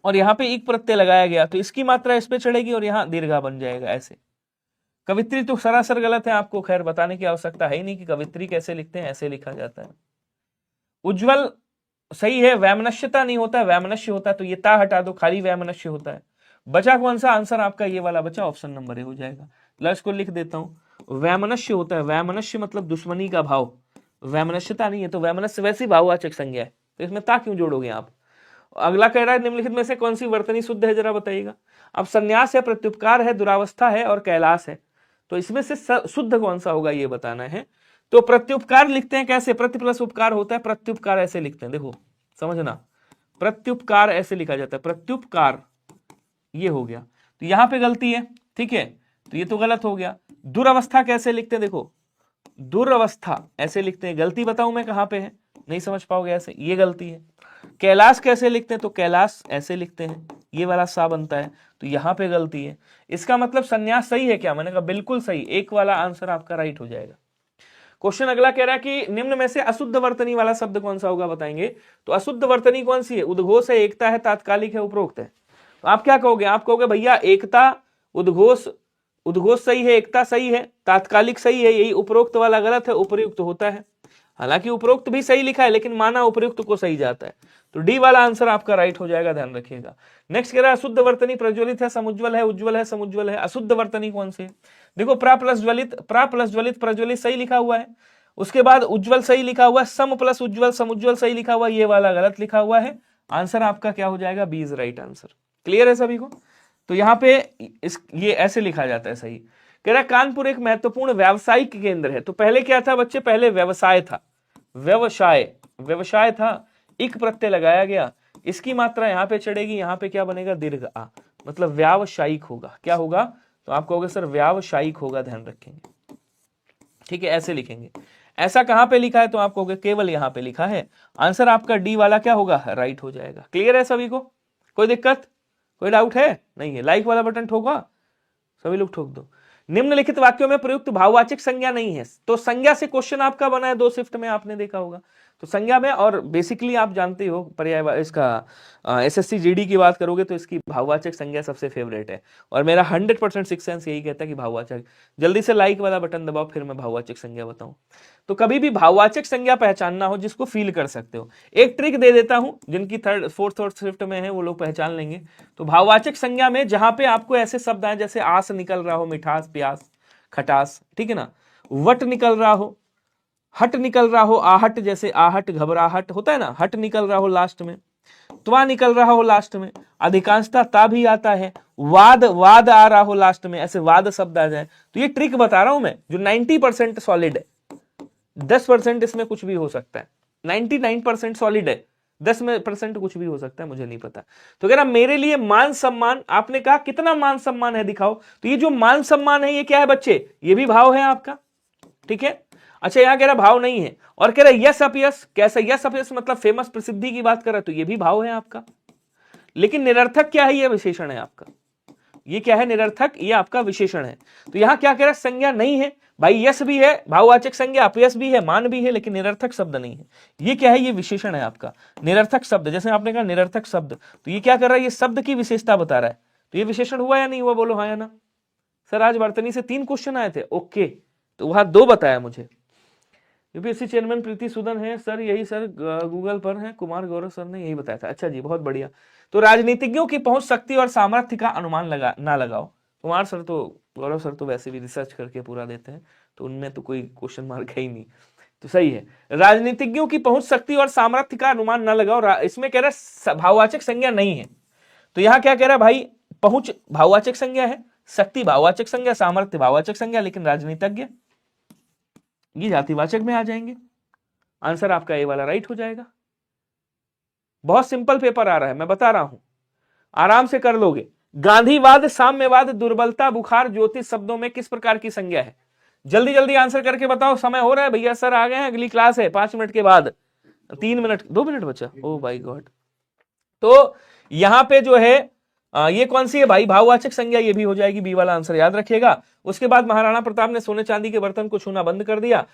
और यहां पे एक प्रत्यय लगाया गया, तो इसकी मात्रा इस पे चढ़ेगी और यहां दीर्घा बन जाएगा ऐसे। कवित्री तो सरासर गलत है, आपको खैर बताने की आवश्यकता है ही नहीं कि कवित्री कैसे लिखते हैं, ऐसे लिखा जाता है। उज्ज्वल सही है, वैमनस्यता नहीं होता, वैमनस्य होता है, तो ये ता हटा दो, खाली वैमनस्य होता है। बचा कौन सा? आंसर आपका ये वाला बचा, ऑप्शन नंबर ए हो जाएगा। लक्ष्य को लिख देता हूं, वैमनस्य होता है, वैमनस्य मतलब दुश्मनी का भाव, वैमनस्यता नहीं है। तो वैमनस्य वैसी भाववाचक संज्ञा है, तो इसमें ता क्यों जोड़ोगे आप? अगला कह रहा है निम्नलिखित में से कौन सी वर्तनी शुद्ध है, जरा बताइएगा। अब संन्यास है, प्रत्युपकार है, दुरावस्था है और कैलाश है, तो इसमें से शुद्ध कौन सा होगा ये बताना है। तो प्रत्युपकार लिखते हैं कैसे? प्रति प्लस उपकार होता है, प्रत्युपकार ऐसे लिखते हैं, देखो समझना, प्रत्युपकार ऐसे लिखा जाता है, प्रत्युपकार, ये हो गया। तो यहां पे गलती है, ठीक है, तो ये तो गलत हो गया। दुरावस्था कैसे लिखते हैं? देखो दुरावस्था ऐसे लिखते हैं, गलती बताऊं मैं कहां पे है, नहीं समझ पाओगे ऐसे, ये गलती है। कैलाश कैसे लिखते हैं? तो कैलाश ऐसे लिखते हैं, ये वाला सा बनता है, तो यहां पे गलती है। इसका मतलब संन्यास सही है क्या? मैंने कहा बिल्कुल सही, एक वाला आंसर आपका राइट हो जाएगा। क्वेश्चन अगला कह रहा है कि निम्न में से अशुद्ध वर्तनी वाला शब्द कौन सा होगा बताएंगे। तो अशुद्ध वर्तनी कौन सी है? उद्घोष है, एकता है, तात्कालिक है, उपरोक्त है। तो आप क्या कहोगे? आप कहोगे भैया एकता, उद्घोष, उद्घोष सही है, एकता सही है, तात्कालिक सही है, यही उपरोक्त वाला गलत है, उपयुक्त होता है। हालांकि उपरोक्त भी सही लिखा है, लेकिन माना उपयुक्त को सही जाता है, तो डी वाला आंसर आपका राइट हो जाएगा, ध्यान रखिएगा। नेक्स्ट कह रहा है अशुद्ध वर्तनी प्रज्वलित है, समुज्वल है, उज्ज्वल है, समुज्वल है। अशुद्ध वर्तनी कौन सी है? देखो प्रा प्लस ज्वलित, प्रा प्लस ज्वलित, प्रज्वलित सही लिखा हुआ है, उसके बाद उज्ज्वल सही लिखा हुआ है, सम प्लस उज्ज्वल, समुज्वल सही लिखा हुआ है, ये वाला गलत लिखा हुआ है। आंसर आपका क्या हो जाएगा? B is right answer. Clear है सभी को? तो यहाँ पे ये ऐसे लिखा जाता है सही। कह रहा कानपुर एक महत्वपूर्ण व्यावसायिक केंद्र है, तो पहले क्या था बच्चे? पहले व्यवसाय था, व्यवसाय, व्यवसाय था, एक प्रत्यय लगाया गया, इसकी मात्रा यहां पे चढ़ेगी, यहां पे क्या बनेगा? दीर्घ आ, मतलब व्यावसायिक होगा। क्या होगा? तो आप कहोगे सर व्यावसायिक होगा, ध्यान रखेंगे, ठीक है, ऐसे लिखेंगे। ऐसा कहां पे लिखा है? तो आप कहोगे केवल यहां पे लिखा है। आंसर आपका डी वाला क्या होगा? राइट हो जाएगा। क्लियर है सभी को? कोई दिक्कत, कोई डाउट है? नहीं है। लाइक वाला बटन ठोका, सभी लोग ठोक दो। निम्नलिखित वाक्यों में प्रयुक्त भाववाचक संज्ञा नहीं है, तो संज्ञा से क्वेश्चन आपका बना है 2 शिफ्ट में, आपने देखा होगा। तो संज्ञा में, और बेसिकली आप जानते हो पर्याय इसका एसएससी जीडी की बात करोगे तो इसकी भाववाचक संज्ञा सबसे फेवरेट है, और मेरा 100% सिक्स सेंस यही कहता है कि भाववाचक। जल्दी से लाइक वाला बटन दबाओ, फिर मैं भाववाचक संज्ञा बताऊं। तो कभी भी भाववाचक संज्ञा पहचानना हो जिसको फील कर सकते हो, एक ट्रिक दे देता हूं, जिनकी 3rd 4th शिफ्ट में है वो लोग पहचान लेंगे। तो भाववाचक संज्ञा में जहां पे आपको ऐसे शब्द आए जैसे आस निकल रहा हो, मिठास, प्यास, खटास, ठीक है ना, वट निकल रहा हो, हट निकल रहा हो, आहट, जैसे आहट घबराहट होता है ना, हट निकल रहा हो लास्ट में, त्वा निकल रहा हो लास्ट में, अधिकांशतः ता भी आता है, वाद वाद आ रहा हो लास्ट में, ऐसे वाद शब्द आ जाए, तो ये ट्रिक बता रहा हूं मैं, जो 90% सॉलिड है, 10% इसमें कुछ भी हो सकता है, 99% सॉलिड है, 10% कुछ भी हो सकता है, मुझे नहीं पता। तो कह रहा मेरे लिए मान सम्मान, आपने कहा कितना मान सम्मान है दिखाओ, तो ये जो मान सम्मान है ये क्या है बच्चे, ये भी भाव है आपका, ठीक है। अच्छा यहां कह रहा भाव नहीं है, और कह रहा यस अपयस, कैसा यस अपयस मतलब फेमस प्रसिद्धि की बात कर रहा है, तो ये भी भाव है आपका। लेकिन निरर्थक क्या है, ये विशेषण है आपका, ये क्या है निरर्थक, ये आपका विशेषण है। तो यहां क्या कह रहा है, संज्ञा नहीं है भाई, यस भी है भाववाचक संज्ञा, अपयस भी है, मान भी है, लेकिन निरर्थक शब्द नहीं है। ये क्या है, ये विशेषण है आपका, निरर्थक शब्द। जैसे आपने कहा निरर्थक शब्द, तो ये क्या कर रहा है, ये शब्द की विशेषता बता रहा है। तो ये विशेषण हुआ या नहीं हुआ, बोलो हाँ या ना। सर आज वर्तनी से 3 क्वेश्चन आए थे, ओके, तो वहां 2 बताया मुझे। यूपीएससी चेयरमैन प्रीति सुदन है सर, यही सर गूगल पर है, कुमार गौरव सर ने यही बताया था। अच्छा जी, बहुत बढ़िया। तो राजनीतिज्ञों की पहुंच, शक्ति और सामर्थ्य का अनुमान ना लगाओ। कुमार सर तो, गौरव सर तो वैसे भी रिसर्च करके पूरा देते हैं, तो उनमें तो कोई क्वेश्चन मार्क है ही नहीं, तो सही है। राजनीतिज्ञों की पहुंच, शक्ति और सामर्थ्य का अनुमान न लगाओ, इसमें कह रहा भाववाचक संज्ञा नहीं है। तो यहां क्या कह रहा है भाई, पहुंच भाववाचक संज्ञा है, शक्ति भाववाचक संज्ञा, सामर्थ्य भाववाचक संज्ञा, लेकिन राजनीतिज्ञ ये जातिवाचक में आ जाएंगे। आंसर आपका ए वाला राइट हो जाएगा। बहुत सिंपल पेपर आ रहा है, मैं बता रहा हूं, आराम से कर लोगे। गांधीवाद, साम्यवाद, दुर्बलता, बुखार, ज्योतिष शब्दों में किस प्रकार की संज्ञा है? जल्दी जल्दी आंसर करके बताओ, समय हो रहा है भैया, सर आ गए हैं, अगली क्लास है 5 मिनट के बाद, 3 मिनट 2 मिनट बचा, ओ माय गॉड। तो यहां पे जो है ये कौन सी है भाई, भाववाचक संज्ञा, ये भी हो जाएगी, बी वाला आंसर याद रखिएगा। उसके बाद महाराणा प्रताप ने सोने चांदी के बर्तन को छूना बंद कर दिया,